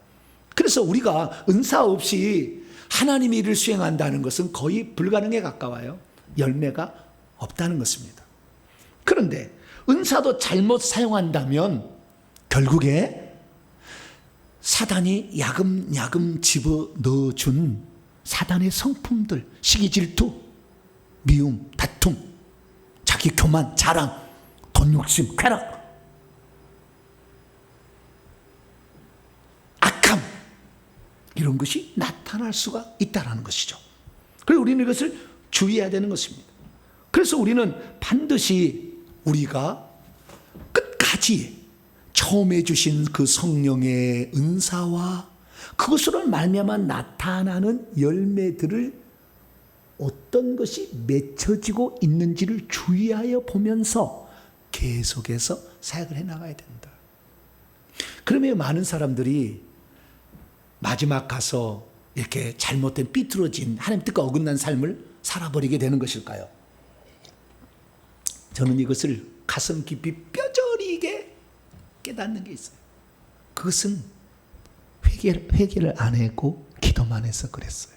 그래서 우리가 은사 없이 하나님의 일을 수행한다는 것은 거의 불가능에 가까워요. 열매가 없다는 것입니다. 그런데 은사도 잘못 사용한다면 결국에 사단이 야금야금 집어넣어준 사단의 성품들, 시기, 질투, 미움, 다툼, 자기 교만, 자랑, 돈 욕심, 쾌락, 악함, 이런 것이 나타날 수가 있다는 것이죠. 그래서 우리는 이것을 주의해야 되는 것입니다. 그래서 우리는 반드시 우리가 끝까지 처음에 주신 그 성령의 은사와 그것으로 말미암아 나타나는 열매들을 어떤 것이 맺혀지고 있는지를 주의하여 보면서 계속해서 사역을 해나가야 된다. 그러면 많은 사람들이 마지막 가서 이렇게 잘못된 삐뚤어진 하나님 뜻과 어긋난 삶을 살아버리게 되는 것일까요? 저는 이것을 가슴 깊이 뼈저리게 깨닫는 게 있어요. 그것은 회개를 안 했고 기도만 해서 그랬어요.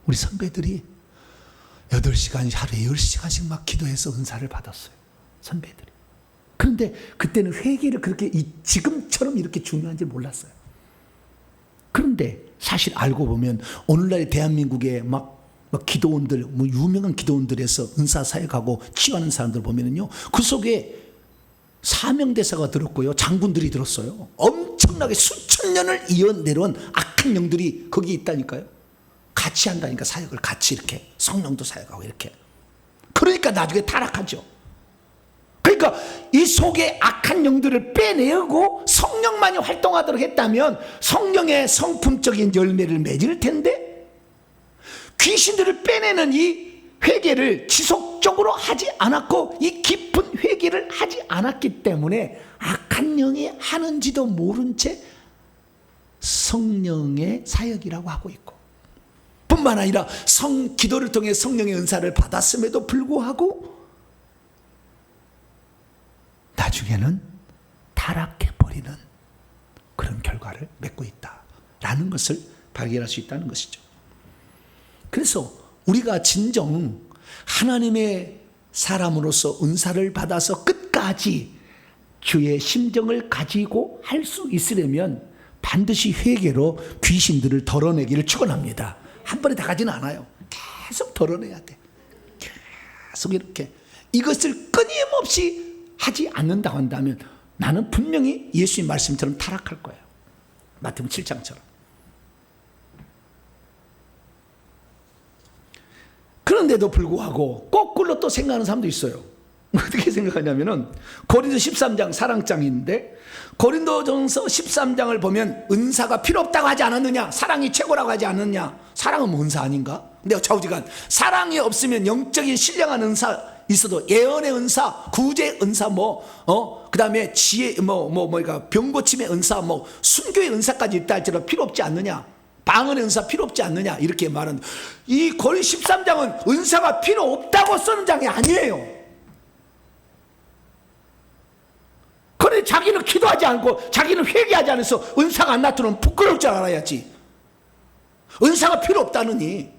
우리 선배들이 8시간, 하루에 10시간씩 막 기도해서 은사를 받았어요. 선배들이. 그런데 그때는 회개를 그렇게 지금처럼 이렇게 중요한지 몰랐어요. 그런데 사실 알고 보면 오늘날 대한민국에 막 기도원들, 유명한 기도원들에서 은사 사역하고 치유하는 사람들 보면은요, 그 속에 사명대사가 들었고요, 장군들이 들었어요. 엄청나게 수천 년을 이어내려온 악한 영들이 거기 있다니까요. 같이 한다니까, 사역을 같이 이렇게 성령도 사역하고 이렇게. 그러니까 나중에 타락하죠. 그러니까 이 속에 악한 영들을 빼내고 성령만이 활동하도록 했다면 성령의 성품적인 열매를 맺을 텐데, 귀신들을 빼내는 이 회개를 지속적으로 하지 않았고 이 깊은 회개를 하지 않았기 때문에 악한 영이 하는지도 모른 채 성령의 사역이라고 하고 있고, 뿐만 아니라 기도를 통해 성령의 은사를 받았음에도 불구하고 나중에는 타락해버리는 그런 결과를 맺고 있다라는 것을 발견할 수 있다는 것이죠. 그래서 우리가 진정 하나님의 사람으로서 은사를 받아서 끝까지 주의 심정을 가지고 할 수 있으려면 반드시 회개로 귀신들을 덜어내기를 축원합니다. 한 번에 다 가지는 않아요. 계속 덜어내야 돼. 계속 이렇게. 이것을 끊임없이 하지 않는다고 한다면 나는 분명히 예수님 말씀처럼 타락할 거예요. 마태복음 7장처럼. 그런데도 불구하고 거꾸로 또 생각하는 사람도 있어요. 어떻게 생각하냐면은 고린도 13장 사랑장인데, 고린도전서 13장을 보면 은사가 필요 없다고 하지 않았느냐, 사랑이 최고라고 하지 않느냐. 사랑은 뭐 은사 아닌가? 근데 좌우지간 사랑이 없으면 영적인 신령한 은사 있어도 예언의 은사, 구제의 은사, 그다음에 지혜, 병 고침의 은사, 순교의 은사까지 있다 할지라도 필요 없지 않느냐. 방언의 은사 필요 없지 않느냐, 이렇게 말은. 이 고린 13장은 은사가 필요 없다고 쓰는 장이 아니에요. 그런데 자기는 기도하지 않고 자기는 회개하지 않아서 은사가 안 나타나면 부끄러울 줄 알아야지. 은사가 필요 없다느니,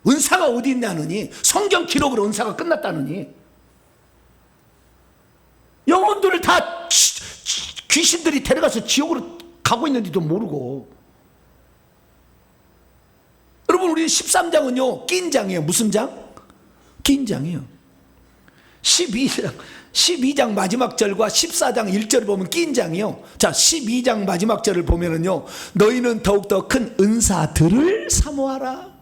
은사가 어디 있냐느니, 성경 기록으로 은사가 끝났다느니, 영혼들을 다 귀신들이 데려가서 지옥으로 가고 있는지도 모르고. 여러분, 우리 13장은요 낀 장이에요. 무슨 장? 낀 장이에요. 12장 마지막 절과 14장 1절을 보면 낀 장이요. 자, 12장 마지막 절을 보면은요, 너희는 더욱더 큰 은사들을 사모하라.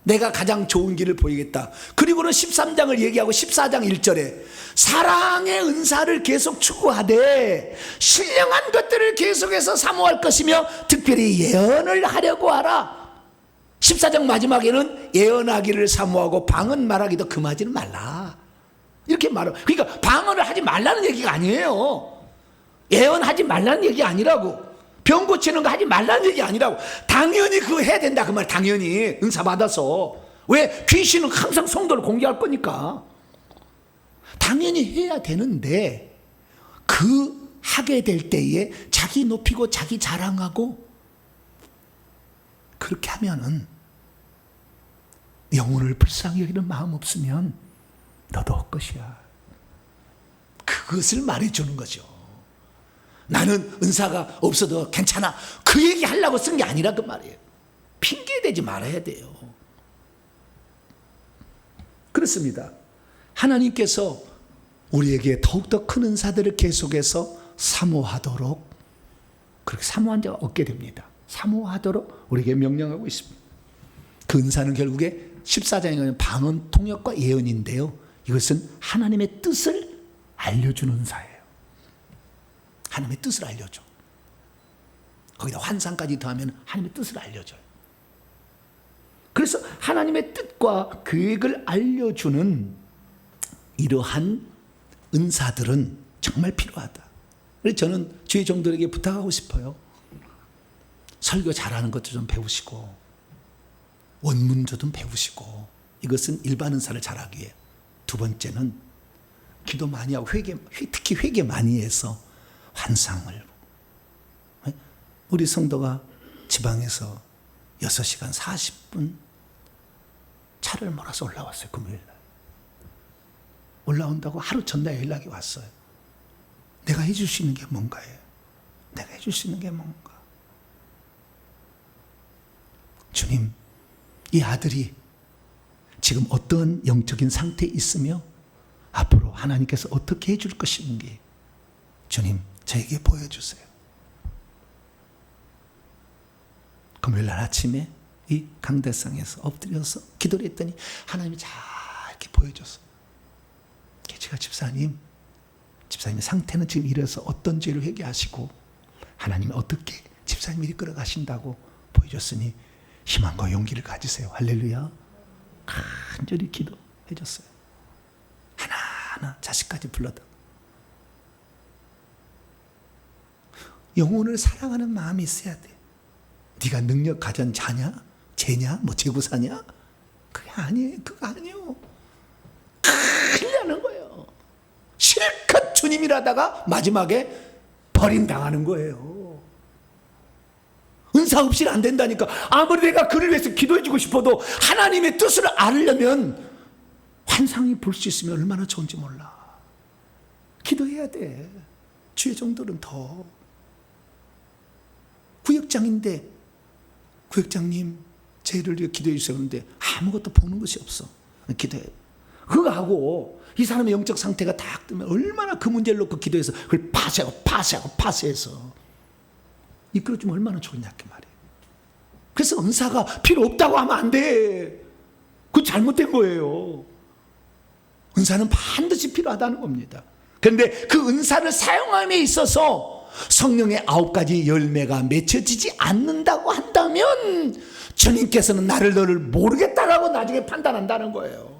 내가 가장 좋은 길을 보이겠다. 그리고는 13장을 얘기하고 14장 1절에 사랑의 은사를 계속 추구하되 신령한 것들을 계속해서 사모할 것이며 특별히 예언을 하려고 하라. 14장 마지막에는 예언하기를 사모하고 방언 말하기도 금하지는 말라, 이렇게 말해요. 그러니까 방언을 하지 말라는 얘기가 아니에요. 예언하지 말라는 얘기 아니라고. 병 고치는 거 하지 말라는 얘기 아니라고. 당연히 그거 해야 된다 그 말. 당연히 은사 받아서. 왜? 귀신은 항상 성도를 공개할 거니까 당연히 해야 되는데, 그 하게 될 때에 자기 높이고 자기 자랑하고 그렇게 하면은 영혼을 불쌍히 여기는 마음 없으면 너도 헛것이야. 그것을 말해주는 거죠. 나는 은사가 없어도 괜찮아. 그 얘기 하려고 쓴 게 아니라 그 말이에요. 핑계대지 말아야 돼요. 그렇습니다. 하나님께서 우리에게 더욱더 큰 은사들을 계속해서 사모하도록, 그렇게 사모한 자가 얻게 됩니다. 사모하도록 우리에게 명령하고 있습니다. 그 은사는 결국에 14장에 보면 방언, 통역과 예언인데요. 이것은 하나님의 뜻을 알려주는 은사예요. 하나님의 뜻을 알려줘. 거기다 환상까지 더하면 하나님의 뜻을 알려줘요. 그래서 하나님의 뜻과 계획을 알려주는 이러한 은사들은 정말 필요하다. 그래서 저는 주의 종들에게 부탁하고 싶어요. 설교 잘하는 것도 좀 배우시고 원문도 좀 배우시고, 이것은 일반 은사를 잘하기 위해. 두 번째는 기도 많이 하고 특히 회개 많이 해서 환상을. 우리 성도가 지방에서 6시간 40분 차를 몰아서 올라왔어요. 금요일 날. 올라온다고 하루 전날 연락이 왔어요. 내가 해줄 수 있는 게 뭔가예요. 내가 해줄 수 있는 게 뭔가. 주님, 이 아들이 지금 어떤 영적인 상태에 있으며 앞으로 하나님께서 어떻게 해줄 것인지 주님 저에게 보여주세요. 금요일 날 아침에 이 강대상에서 엎드려서 기도를 했더니 하나님이 잘 이렇게 보여줬어요. 제가 집사님의 상태는 지금 이래서 어떤 죄를 회개하시고 하나님이 어떻게 집사님을 이끌어 가신다고 보여줬으니 희망과 용기를 가지세요. 할렐루야. 간절히 기도해줬어요. 하나하나 자식까지 불러다. 영혼을 사랑하는 마음이 있어야 돼. 네가 능력 가진 자냐? 쟤냐? 뭐 재구사냐? 그게 아니에요. 그거 아니에요. 큰일나는 거예요. 실컷 주님이라다가 마지막에 버림당하는 거예요. 은사 없이는 안 된다니까. 아무리 내가 그를 위해서 기도해주고 싶어도 하나님의 뜻을 알려면 환상이 볼 수 있으면 얼마나 좋은지 몰라. 기도해야 돼. 주의 종들은 더. 구역장인데 구역장님 죄를 위해 기도해 주세요. 그런데 아무것도 보는 것이 없어. 기도해. 그거 하고 이 사람의 영적 상태가 딱 뜨면 얼마나 그 문제를 놓고 기도해서 그걸 파쇄해서 이끌어주면 얼마나 좋냐 그 말이에요. 그래서 은사가 필요 없다고 하면 안 돼. 그건 잘못된 거예요. 은사는 반드시 필요하다는 겁니다. 그런데 그 은사를 사용함에 있어서 성령의 9가지 열매가 맺혀지지 않는다고 한다면 주님께서는 너를 모르겠다라고 나중에 판단한다는 거예요.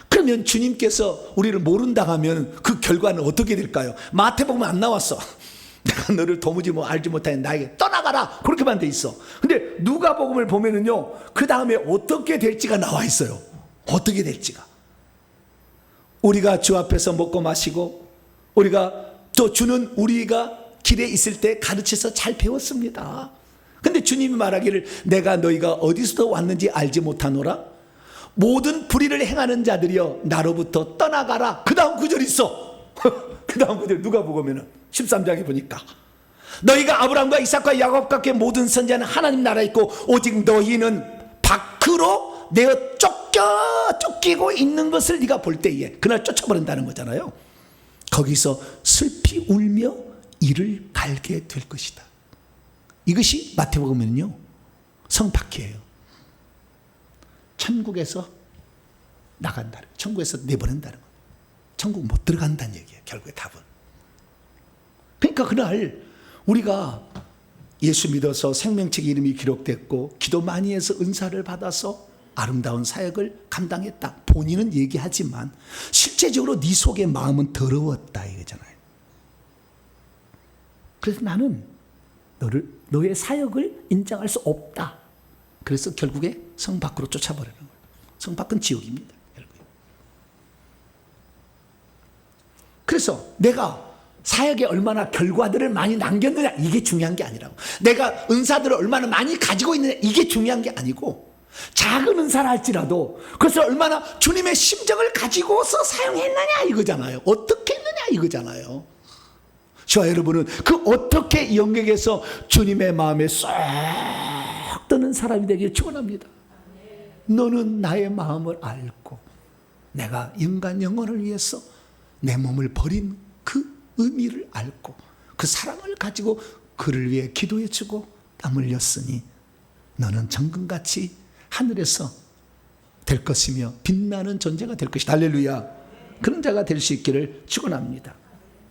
그러면 주님께서 우리를 모른다고 하면 그 결과는 어떻게 될까요? 마태복음 안 나왔어. 내가 너를 도무지 알지 못하니 나에게 떠나가라. 그렇게만 돼 있어. 근데 누가복음을 보면은요, 그 다음에 어떻게 될지가 나와 있어요. 어떻게 될지가. 우리가 주 앞에서 먹고 마시고 우리가 또 주는 우리가 길에 있을 때 가르쳐서 잘 배웠습니다. 근데 주님이 말하기를 내가 너희가 어디서 왔는지 알지 못하노라. 모든 불의를 행하는 자들이여 나로부터 떠나가라. 그 다음 구절 있어. 그 다음 구절 누가 보면은 13장에 보니까 너희가 아브라함과 이삭과 야곱과 모든 선지자는 하나님 나라에 있고 오직 너희는 밖으로 내어 쫓기고 있는 것을 네가 볼 때에 그날 쫓아버린다는 거잖아요. 거기서 슬피 울며 이를 갈게 될 것이다. 이것이 마태복음에는요 성박해예요. 천국에서 나간다는, 천국에서 내보낸다는 거예요. 천국 못 들어간다는 얘기예요. 결국에 답은. 그러니까 그날 우리가 예수 믿어서 생명책 이름이 기록됐고 기도 많이 해서 은사를 받아서 아름다운 사역을 감당했다. 본인은 얘기하지만 실제적으로 네 속의 마음은 더러웠다 이거잖아요. 그래서 나는 너의 사역을 인정할 수 없다. 그래서 결국에 성 밖으로 쫓아버리는 거예요. 성 밖은 지옥입니다. 결국에. 그래서 내가 사역에 얼마나 결과들을 많이 남겼느냐 이게 중요한 게 아니라고. 내가 은사들을 얼마나 많이 가지고 있느냐 이게 중요한 게 아니고 작은 은사라 할지라도 그것을 얼마나 주님의 심정을 가지고서 사용했느냐 이거잖아요. 어떻게 했느냐 이거잖아요. 저와 여러분은 그 어떻게 이 영역에서 주님의 마음에 쏙 드는 사람이 되길 축원합니다. 너는 나의 마음을 알고 내가 인간 영혼을 위해서 내 몸을 버린 그 의미를 알고 그 사랑을 가지고 그를 위해 기도해주고 땀 흘렸으니 너는 정금같이 하늘에서 될 것이며 빛나는 존재가 될 것이다. 할렐루야. 그런 자가 될 수 있기를 축원합니다.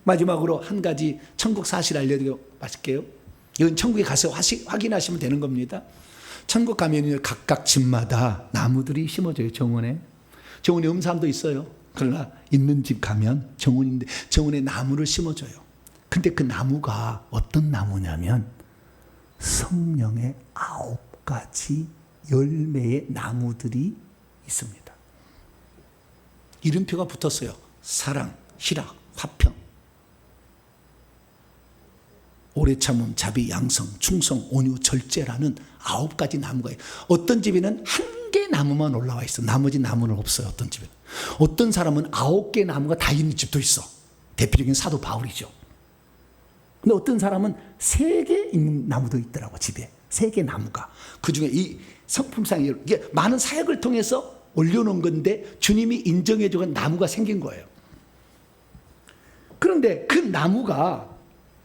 마지막으로 한 가지 천국 사실 알려드리고 마실게요. 이건 천국에 가서 확인하시면 되는 겁니다. 천국 가면 각각 집마다 나무들이 심어져요. 정원에 음산도 있어요. 그러나 있는 집 가면 정원인데 정원에 나무를 심어줘요. 근데 그 나무가 어떤 나무냐면 성령의 9가지 열매의 나무들이 있습니다. 이름표가 붙었어요. 사랑, 희락, 화평, 오래 참음, 자비, 양성, 충성, 온유, 절제라는 9가지 나무가 있어요. 어떤 집에는 1개 나무만 올라와 있어. 나머지 나무는 없어요. 어떤 집에는. 어떤 사람은 9개 나무가 다 있는 집도 있어. 대표적인 사도 바울이죠. 근데 어떤 사람은 3개 있는 나무도 있더라고. 집에 3개 나무가. 그중에 이 성품상 이게 많은 사역을 통해서 올려놓은 건데 주님이 인정해주고 나무가 생긴 거예요. 그런데 그 나무가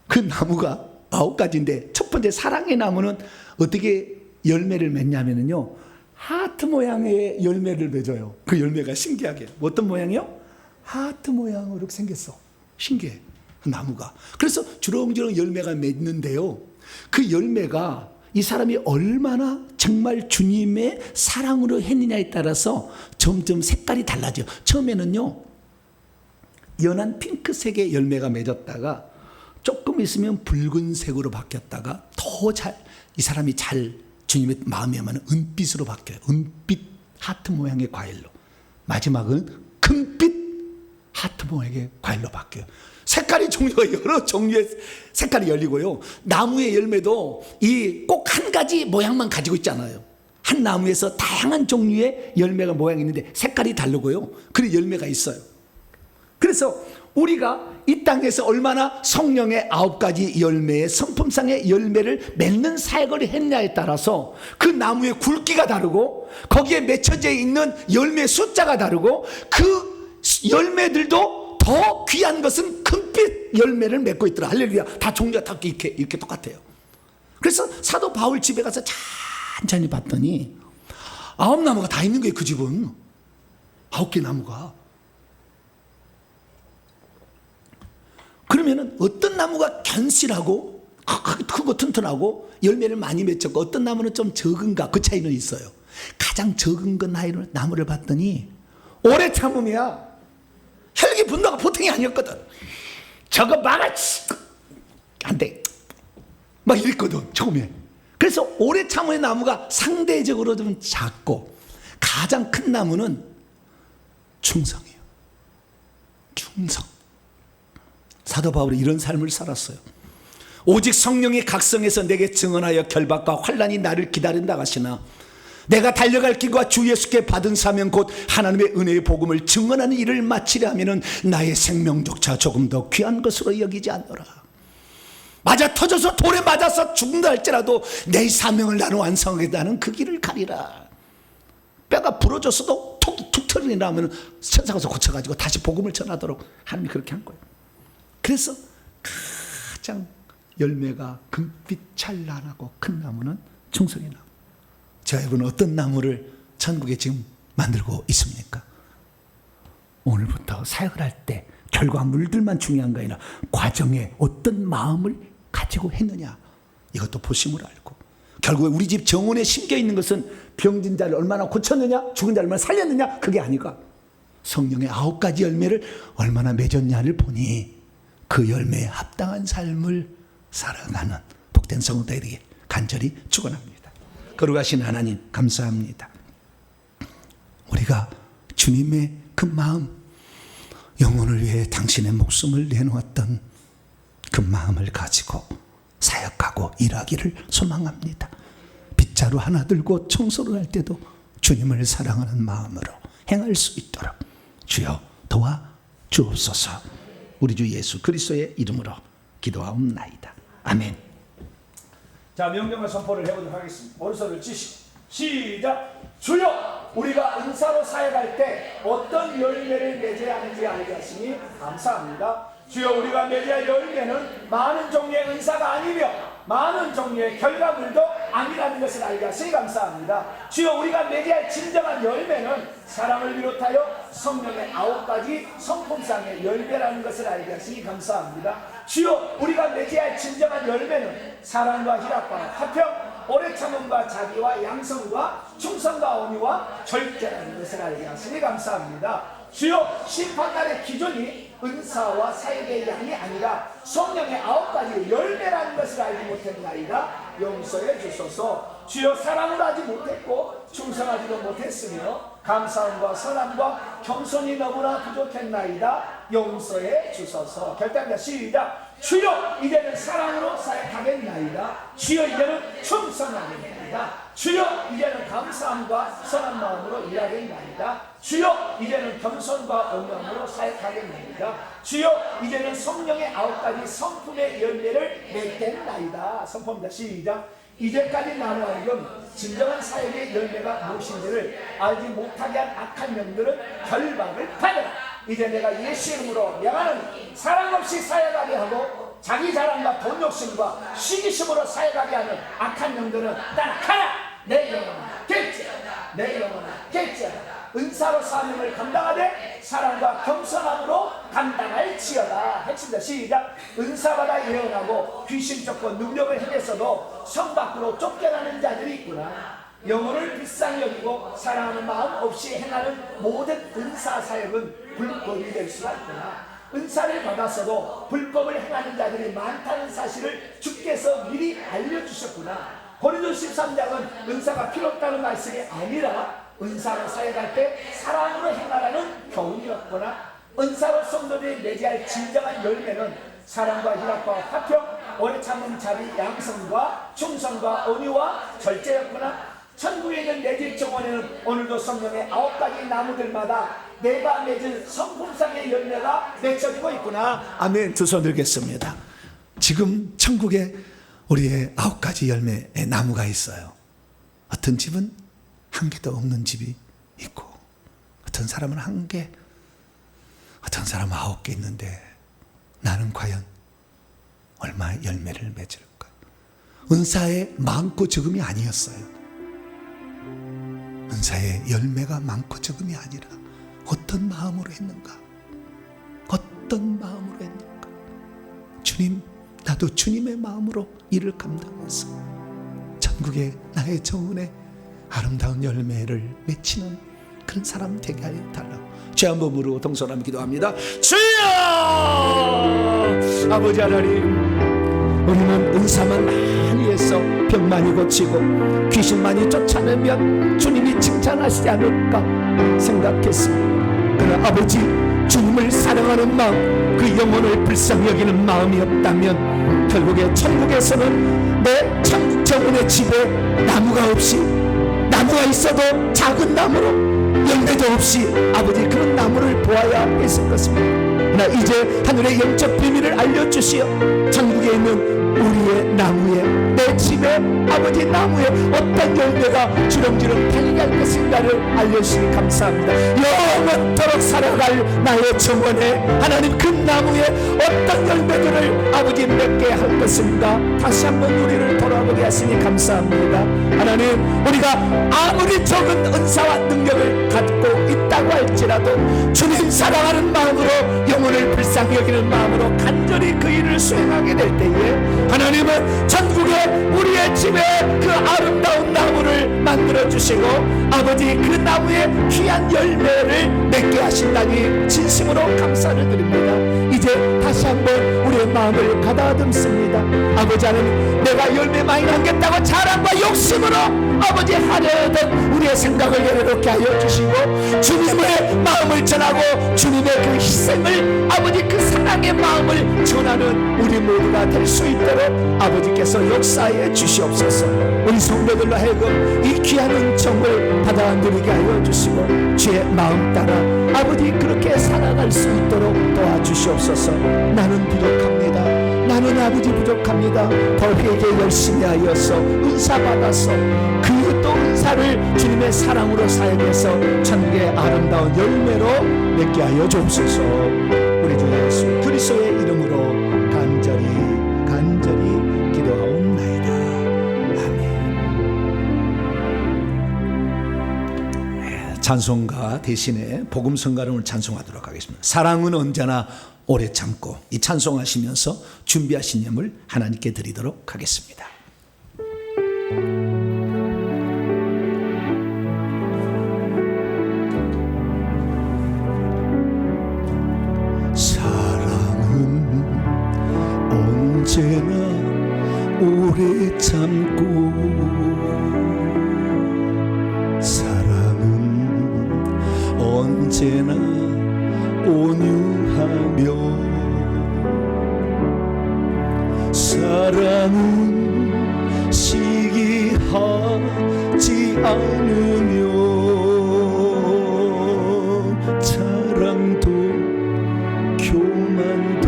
9가지인데 첫 번째 사랑의 나무는 어떻게 열매를 맺냐면요, 하트 모양의 열매를 맺어요. 그 열매가 신기하게 어떤 모양이요? 하트 모양으로 생겼어. 신기해. 그 나무가. 그래서 주렁주렁 열매가 맺는데요, 그 열매가 이 사람이 얼마나 정말 주님의 사랑으로 했느냐에 따라서 점점 색깔이 달라져요. 처음에는요 연한 핑크색의 열매가 맺었다가 조금 있으면 붉은색으로 바뀌었다가 더 이 사람이 잘 주님의 마음에 맞는 은빛으로 바뀌어요. 은빛 하트 모양의 과일로. 마지막은 금빛 하트 모양의 과일로 바뀌어요. 색깔이 종류가 여러 종류의 색깔이 열리고요. 나무의 열매도 이 꼭 한 가지 모양만 가지고 있잖아요. 한 나무에서 다양한 종류의 열매가 모양이 있는데 색깔이 다르고요. 그런 열매가 있어요. 그래서 우리가 이 땅에서 얼마나 성령의 9가지 열매의 성품상의 열매를 맺는 사역을 했냐에 따라서 그 나무의 굵기가 다르고 거기에 맺혀져 있는 열매 숫자가 다르고 그 열매들도 더 귀한 것은 금빛 열매를 맺고 있더라. 할렐루야. 다 종류가 다 이렇게 똑같아요. 그래서 사도 바울 집에 가서 천천히 봤더니 9나무가 다 있는 거예요. 그 집은 9개 나무가. 그러면은 어떤 나무가 견실하고 크고 튼튼하고 열매를 많이 맺혔고 어떤 나무는 좀 적은가, 그 차이는 있어요. 가장 적은 건 나무를 봤더니 오래 참음이야. 혈기 분노가 보통이 아니었거든. 저거 막아치 안 돼. 막 이랬거든 처음에. 그래서 오래 참음의 나무가 상대적으로 좀 작고 가장 큰 나무는 충성이에요. 충성. 사도 바울이 이런 삶을 살았어요. 오직 성령의 각성에서 내게 증언하여 결박과 환난이 나를 기다린다 하시나 내가 달려갈 길과 주 예수께 받은 사명 곧 하나님의 은혜의 복음을 증언하는 일을 마치려 하면은 나의 생명조차 조금 더 귀한 것으로 여기지 않노라. 맞아 터져서 돌에 맞아서 죽는다 할지라도 내 사명을 나는 완성하겠다는 그 길을 가리라. 뼈가 부러졌어도 툭툭 털리나 하면 천사가 가서 고쳐가지고 다시 복음을 전하도록 하나님이 그렇게 한 거예요. 그래서 가장 열매가 금빛 찬란하고 큰 나무는 충성의 나무. 자, 여러분 어떤 나무를 천국에 지금 만들고 있습니까? 오늘부터 사역을 할 때 결과물들만 중요한 게 아니라 과정에 어떤 마음을 가지고 했느냐, 이것도 보심을 알고 결국에 우리 집 정원에 심겨 있는 것은 병든 자를 얼마나 고쳤느냐, 죽은 자를 얼마나 살렸느냐, 그게 아니고 성령의 9가지 열매를 얼마나 맺었냐를 보니 그 열매에 합당한 삶을 살아가는 복된 성도들에게 간절히 축원합니다. 거룩하신 하나님 감사합니다. 우리가 주님의 그 마음, 영혼을 위해 당신의 목숨을 내놓았던 그 마음을 가지고 사역하고 일하기를 소망합니다. 자루 하나 들고 청소를 할 때도 주님을 사랑하는 마음으로 행할 수 있도록 주여 도와 주옵소서. 우리 주 예수 그리스도의 이름으로 기도하옵나이다. 아멘. 자, 명령을 선포를 해보도록 하겠습니다. 오른손을 치시고 시작. 주여, 우리가 은사로 사역할 때 어떤 열매를 맺어야 하는지 알게 하시니 감사합니다. 주여, 우리가 맺어야 열매는 많은 종류의 은사가 아니며 많은 종류의 결과물도 아니라는 것을 알게 하시니 감사합니다. 주여, 우리가 맺어야 할 진정한 열매는 사랑을 비롯하여 성령의 9가지 성품상의 열매라는 것을 알게 하시니 감사합니다. 주여, 우리가 맺어야 할 진정한 열매는 사랑과 희락과 화평, 오래 참음과 자비와 양성과 충성과 온유와 절제라는 것을 알게 하시니 감사합니다. 주여, 심판날의 기준이 은사와 사역의 양이 아니라 성령의 9가지 열매라는 것을 알지 못했나이다. 용서해 주소서. 주여, 사랑을 하지 못했고 충성하지도 못했으며 감사함과 선함과 겸손이 너무나 부족했나이다. 용서해 주소서. 결단자 시작. 주여, 이제는 사랑으로 사역하겠나이다. 주여, 이제는 충성하겠나이다. 주여, 이제는 감사함과 선한 마음으로 일하겠나이다. 주여, 이제는 겸손과 온유함으로 사역하겠나이다. 주여, 이제는 성령의 9가지 성품의 열매를 맺겠나이다. 선포합니다. 시작. 이제까지 나로 하여금 진정한 사역의 열매가 무엇인지를 알지 못하게 한 악한 영들은 결박을 받아라. 이제 내가 예수 이름으로 명하는 사랑 없이 사역하게 하고 자기 자랑과 돈 욕심과 시기심으로 사역하게 하는 악한 영들은 따라가라. 내 영혼아 객지하라. 내 영혼아 객지하라. 은사로 사명을 감당하되 사랑과 겸손함으로 감당할지어다. 핵심자 시작. 은사받아 예언하고 귀신 쫓고 능력을 행했어도 성 밖으로 쫓겨나는 자들이 있구나. 영혼을 불쌍히 여기고 사랑하는 마음 없이 행하는 모든 은사 사역은 불법이 될 수가 있구나. 은사를 받았어도 불법을 행하는 자들이 많다는 사실을 주께서 미리 알려주셨구나. 고린도서 13장은 은사가 필요 없다는 말씀이 아니라 은사로 사역할 때 사랑으로 행하라는 교훈이었구나. 은사로 성도들이 맺어야 진정한 열매는 사랑과 희락과 화평, 오래 참음, 자비, 양성과 충성과 온유와 절제였구나. 천국에 있는 내 집 정원에는 오늘도 성령의 9가지 나무들마다 내가 맺은 성품상의 열매가 맺혀지고 있구나. 아멘. 두 손 들겠습니다. 지금 천국에 우리의 9가지 열매의 나무가 있어요. 어떤 집은 한 개도 없는 집이 있고, 어떤 사람은 1개, 어떤 사람은 9개 있는데 나는 과연 얼마의 열매를 맺을까? 은사의 많고 적음이 아니었어요. 은사의 열매가 많고 적음이 아니라 어떤 마음으로 했는가? 어떤 마음으로 했는가? 주님, 나도 주님의 마음으로 일을 감당해서 천국의 나의 정원에 아름다운 열매를 맺히는 그런 사람 되게 하여 달라고 죄 한번 부르고 동서남 기도합니다. 주여, 아버지 하나님, 우리는 은사만 많이 해서 병 많이 고치고 귀신 많이 쫓아내면 주님이 칭찬하시지 않을까 생각했습니다. 그러나 아버지, 주님을 사랑하는 마음, 그 영혼을 불쌍히 여기는 마음이 없다면 결국에 천국에서는 내 천국 정원의 집에 나무가 없이, 나무가 있어도 작은 나무로 열매도 없이 아버지 그런 나무를 보아야 했을 것입니다. 나 이제 하늘의 영적 비밀을 알려주시어 천국에 있는 우리의 나무에, 내 집에 아버지 나무에 어떤 열매가 주렁주렁 달리게 할 것인가를 알려주시니 감사합니다. 영원토록 살아갈 나의 정원에 하나님 그 나무에 어떤 열매들을 아버지 맺게 할 것인가 다시 한번 우리를 돌아보게 하시니 감사합니다. 하나님, 우리가 아무리 적은 은사와 능력을 갖고 있다고 할지라도 주님 사랑하는 마음으로, 영혼을 불쌍히 여기는 마음으로 간절히 그 일을 수행하게 될 때에 하나님은 천국에 우리의 집에 그 아름다운 나무를 만들어 주시고 아버지 그 나무에 귀한 열매를 맺게 하신다니 진심으로 감사를 드립니다. 이제 이제 다시 한번 우리의 마음을 가다듬습니다. 아버지 하나님, 내가 열매 많이 남겼다고 자랑과 욕심으로 아버지 하려던 우리의 생각을 내려놓게 하여 주시고, 주님의 마음을 전하고 주님의 그 희생을, 아버지 그 사랑의 마음을 전하는 우리 모두가 될 수 있도록 아버지께서 역사해 주시옵소서. 우리 성도들로 하여금 이 귀한 은총을 받아 누리게 하여 주시고, 주의 마음 따라 아버지 그렇게 살아갈 수 있도록 도와주시옵소서. 나는 부족합니다. 나는 아버지 부족합니다. 더 회개 열심히 하여서 은사 받아서 그 또 은사를 주님의 사랑으로 사용해서 천국의 아름다운 열매로 맺게 하여 주옵소서. 우리 주 예수 그리스도의 이름으로 간절히 기도하옵나이다. 아멘. 찬송가 대신에 복음성가를 오늘 찬송하도록 하겠습니다. 사랑은 언제나 오래 참고, 이 찬송하시면서 준비하신 예물 하나님께 드리도록 하겠습니다. 언제나 오래 참고, 사랑은 언제나 온유하며, 사랑은 시기하지 않으며, 자랑도 교만도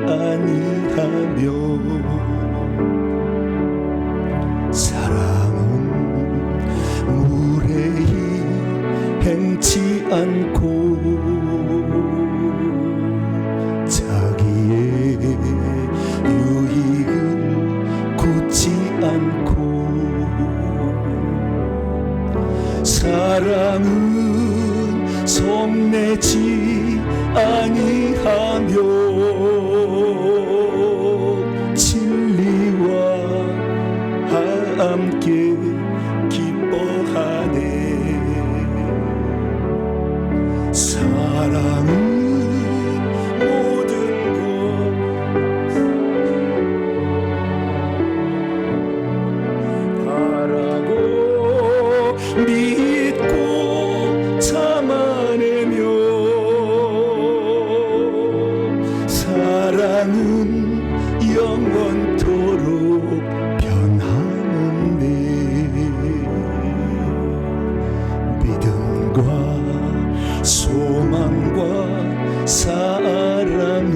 아니하며, 사랑은 무례히 행치 않고, 자기의 유익을 굳지 않고, 사랑은 성내지 아니하며, 함께 기뻐하네. 사랑은 모든 것 바라고 믿고 참아내며, 사랑은 영원토록 소망과 사랑은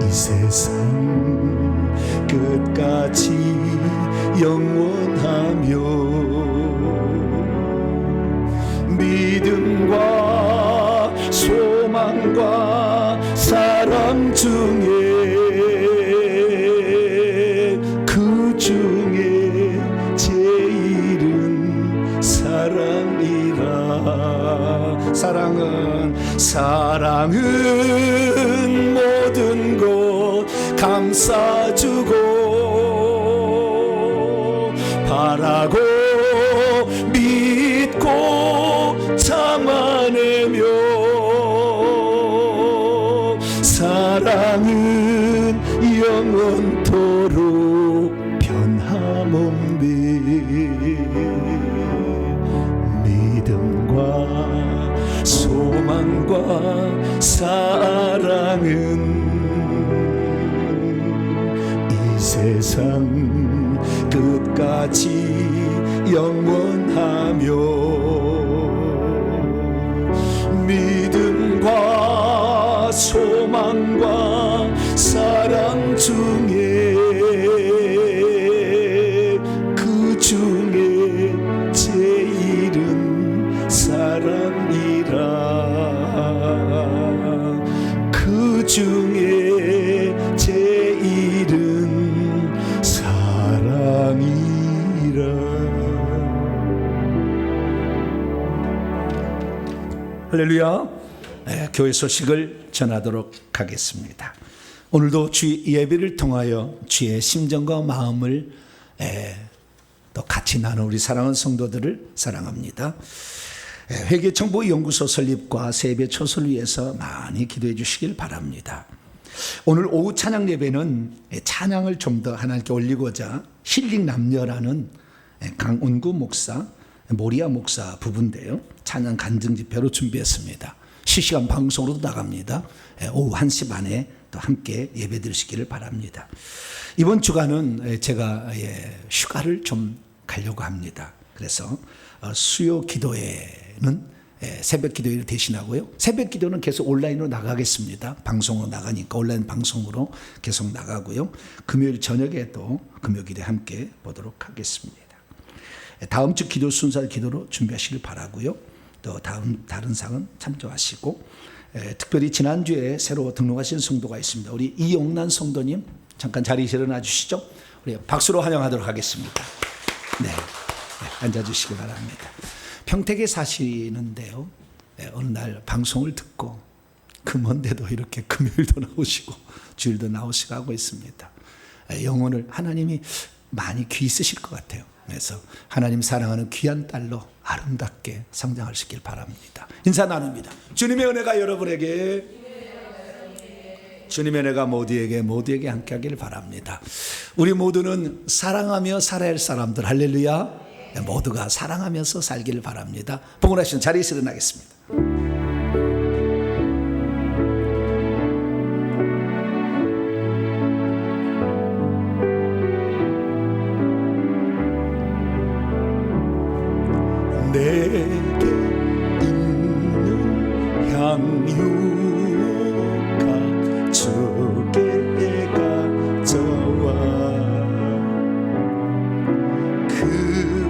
이 세상 끝까지 영원하며, 믿음과 소망과 사랑 중에 그 중에 제일은 사랑이라. 사랑은 모든 것 감싸주고, 바라고 믿고 참아내며, 사랑은 영원토록 변함없네. 믿음과 소망과 사랑은 이 세상 끝까지 영원하며, 믿음과 소망과 사랑 중에 그 중에 제일은 사랑이라. 그 중에 제일은 사랑이라. 할렐루야. 교회 소식을 전하도록 하겠습니다. 오늘도 주 예배를 통하여 주의 심정과 마음을 또 같이 나눈 우리 사랑하는 성도들을 사랑합니다. 회계청부연구소 설립과 세배 초소를 위해서 많이 기도해 주시길 바랍니다. 오늘 오후 찬양 예배는 찬양을 좀 더 하나님께 올리고자 힐링 남녀라는 강운구 목사, 모리아 목사 부부인데요. 찬양 간증 집회로 준비했습니다. 실시간 방송으로도 나갑니다. 오후 1시 반에 또 함께 예배 드리시기를 바랍니다. 이번 주간은 제가 휴가를 좀 가려고 합니다. 그래서 수요 기도회는 새벽 기도회를 대신하고요. 새벽 기도는 계속 온라인으로 나가겠습니다. 방송으로 나가니까 온라인 방송으로 계속 나가고요. 금요일 저녁에 또 금요 기도회 함께 보도록 하겠습니다. 다음 주 기도 순서 기도로 준비하시길 바라고요. 또 다른 상은 참조하시고, 특별히 지난주에 새로 등록하신 성도가 있습니다. 우리 이용란 성도님 잠깐 자리에 일어나 주시죠. 우리 박수로 환영하도록 하겠습니다. 네, 앉아주시기 바랍니다. 평택에 사시는데요. 어느 날 방송을 듣고 그 먼데도 이렇게 금요일도 나오시고 주일도 나오시고 하고 있습니다. 영혼을 하나님이 많이 귀 쓰실 것 같아요. 그래서 하나님 사랑하는 귀한 딸로 아름답게 성장하시길 바랍니다. 인사 나눕니다. 주님의 은혜가 여러분에게, 주님의 은혜가 모두에게 함께하길 바랍니다. 우리 모두는 사랑하며 살아야 할 사람들, 할렐루야. 모두가 사랑하면서 살기를 바랍니다. 봉헌하시는 자리에서 일어나겠습니다. 내게 있는 향유가 주께 가져와 그 발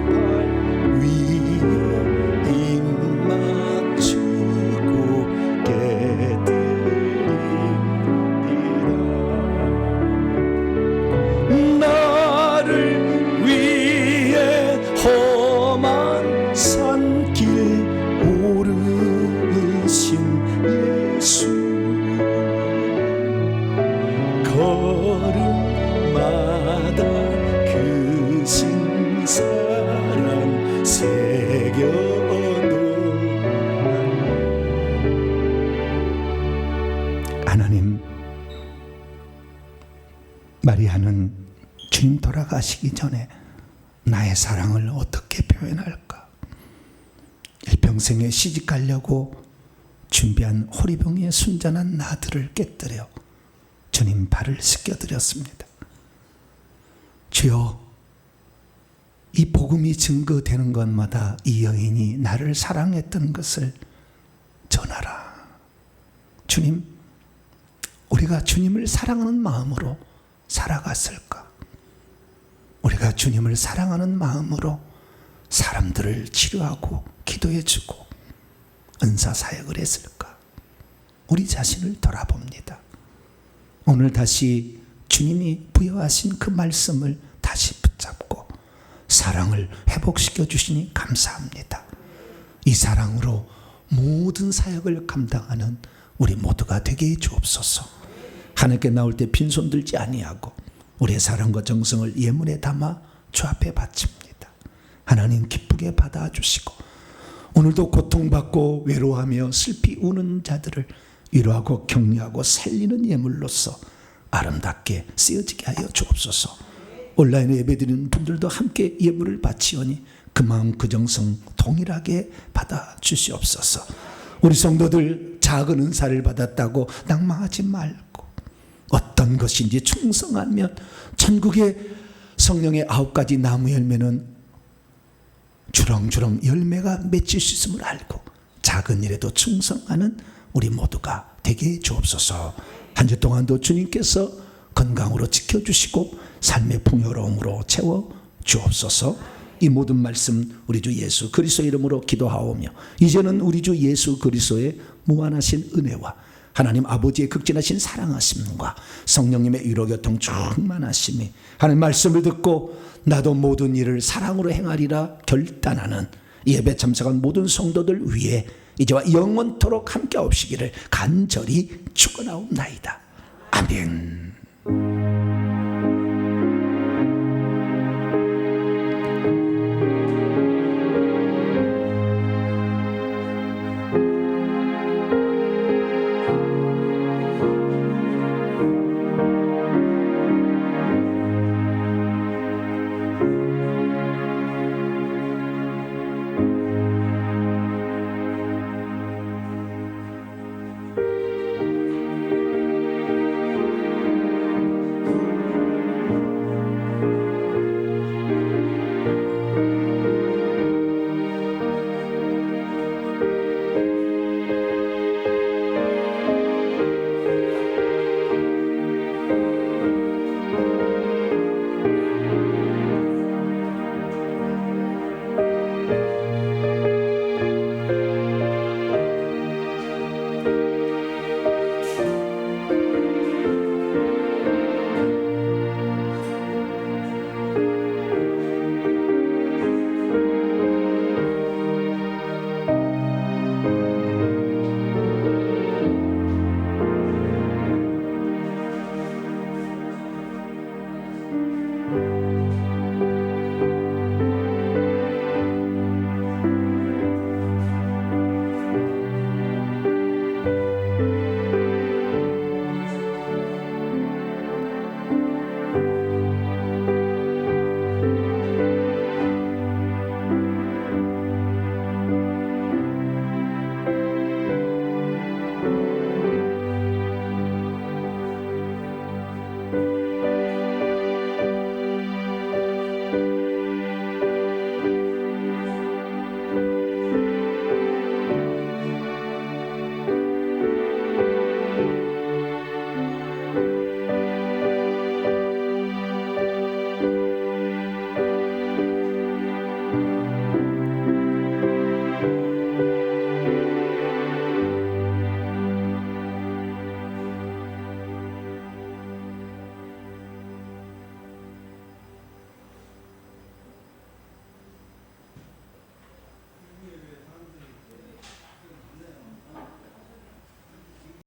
위에 입 맞추고 깨드립니다. 나를 위해 험한 산길 오르신 예수, 걸음마다 그 신사랑 새겨놓은 하나님, 마리아는 주님 돌아가시기 전에 나의 사랑을 어떻게 표현할까? 일평생에 시집가려고 준비한 호리병의 순전한 나들을 깨뜨려 주님 발을 씻겨드렸습니다. 주여, 이 복음이 증거되는 것마다 이 여인이 나를 사랑했던 것을 전하라. 주님, 우리가 주님을 사랑하는 마음으로 살아갔을까? 우리가 주님을 사랑하는 마음으로 사람들을 치료하고 기도해주고 은사사역을 했을까? 우리 자신을 돌아봅니다. 오늘 다시 주님이 부여하신 그 말씀을 다시 붙잡고 사랑을 회복시켜 주시니 감사합니다. 이 사랑으로 모든 사역을 감당하는 우리 모두가 되게 해 주옵소서. 하늘께 나올 때 빈손 들지 아니하고 우리의 사랑과 정성을 예물에 담아 주 앞에 바칩니다. 하나님 기쁘게 받아주시고 오늘도 고통받고 외로워하며 슬피 우는 자들을 위로하고 격려하고 살리는 예물로서 아름답게 쓰여지게 하여 주옵소서. 온라인에 예배드리는 분들도 함께 예물을 바치오니 그 마음 그 정성 동일하게 받아주시옵소서. 우리 성도들 작은 은사를 받았다고 낭망하지 말고 어떤 것인지 충성하면 천국의 성령의 9가지 나무 열매는 주렁주렁 열매가 맺힐 수 있음을 알고 작은 일에도 충성하는 우리 모두가 되게 해 주옵소서. 한 주 동안도 주님께서 건강으로 지켜주시고 삶의 풍요로움으로 채워 주옵소서. 이 모든 말씀 우리 주 예수 그리스도의 이름으로 기도하오며 이제는 우리 주 예수 그리스도의 무한하신 은혜와 하나님 아버지의 극진하신 사랑하심과 성령님의 위로교통 충만하심이 하나님 말씀을 듣고 나도 모든 일을 사랑으로 행하리라 결단하는 예배 참석한 모든 성도들 위해 이제와 영원토록 함께 하시기를 간절히 축원하옵나이다. 아멘.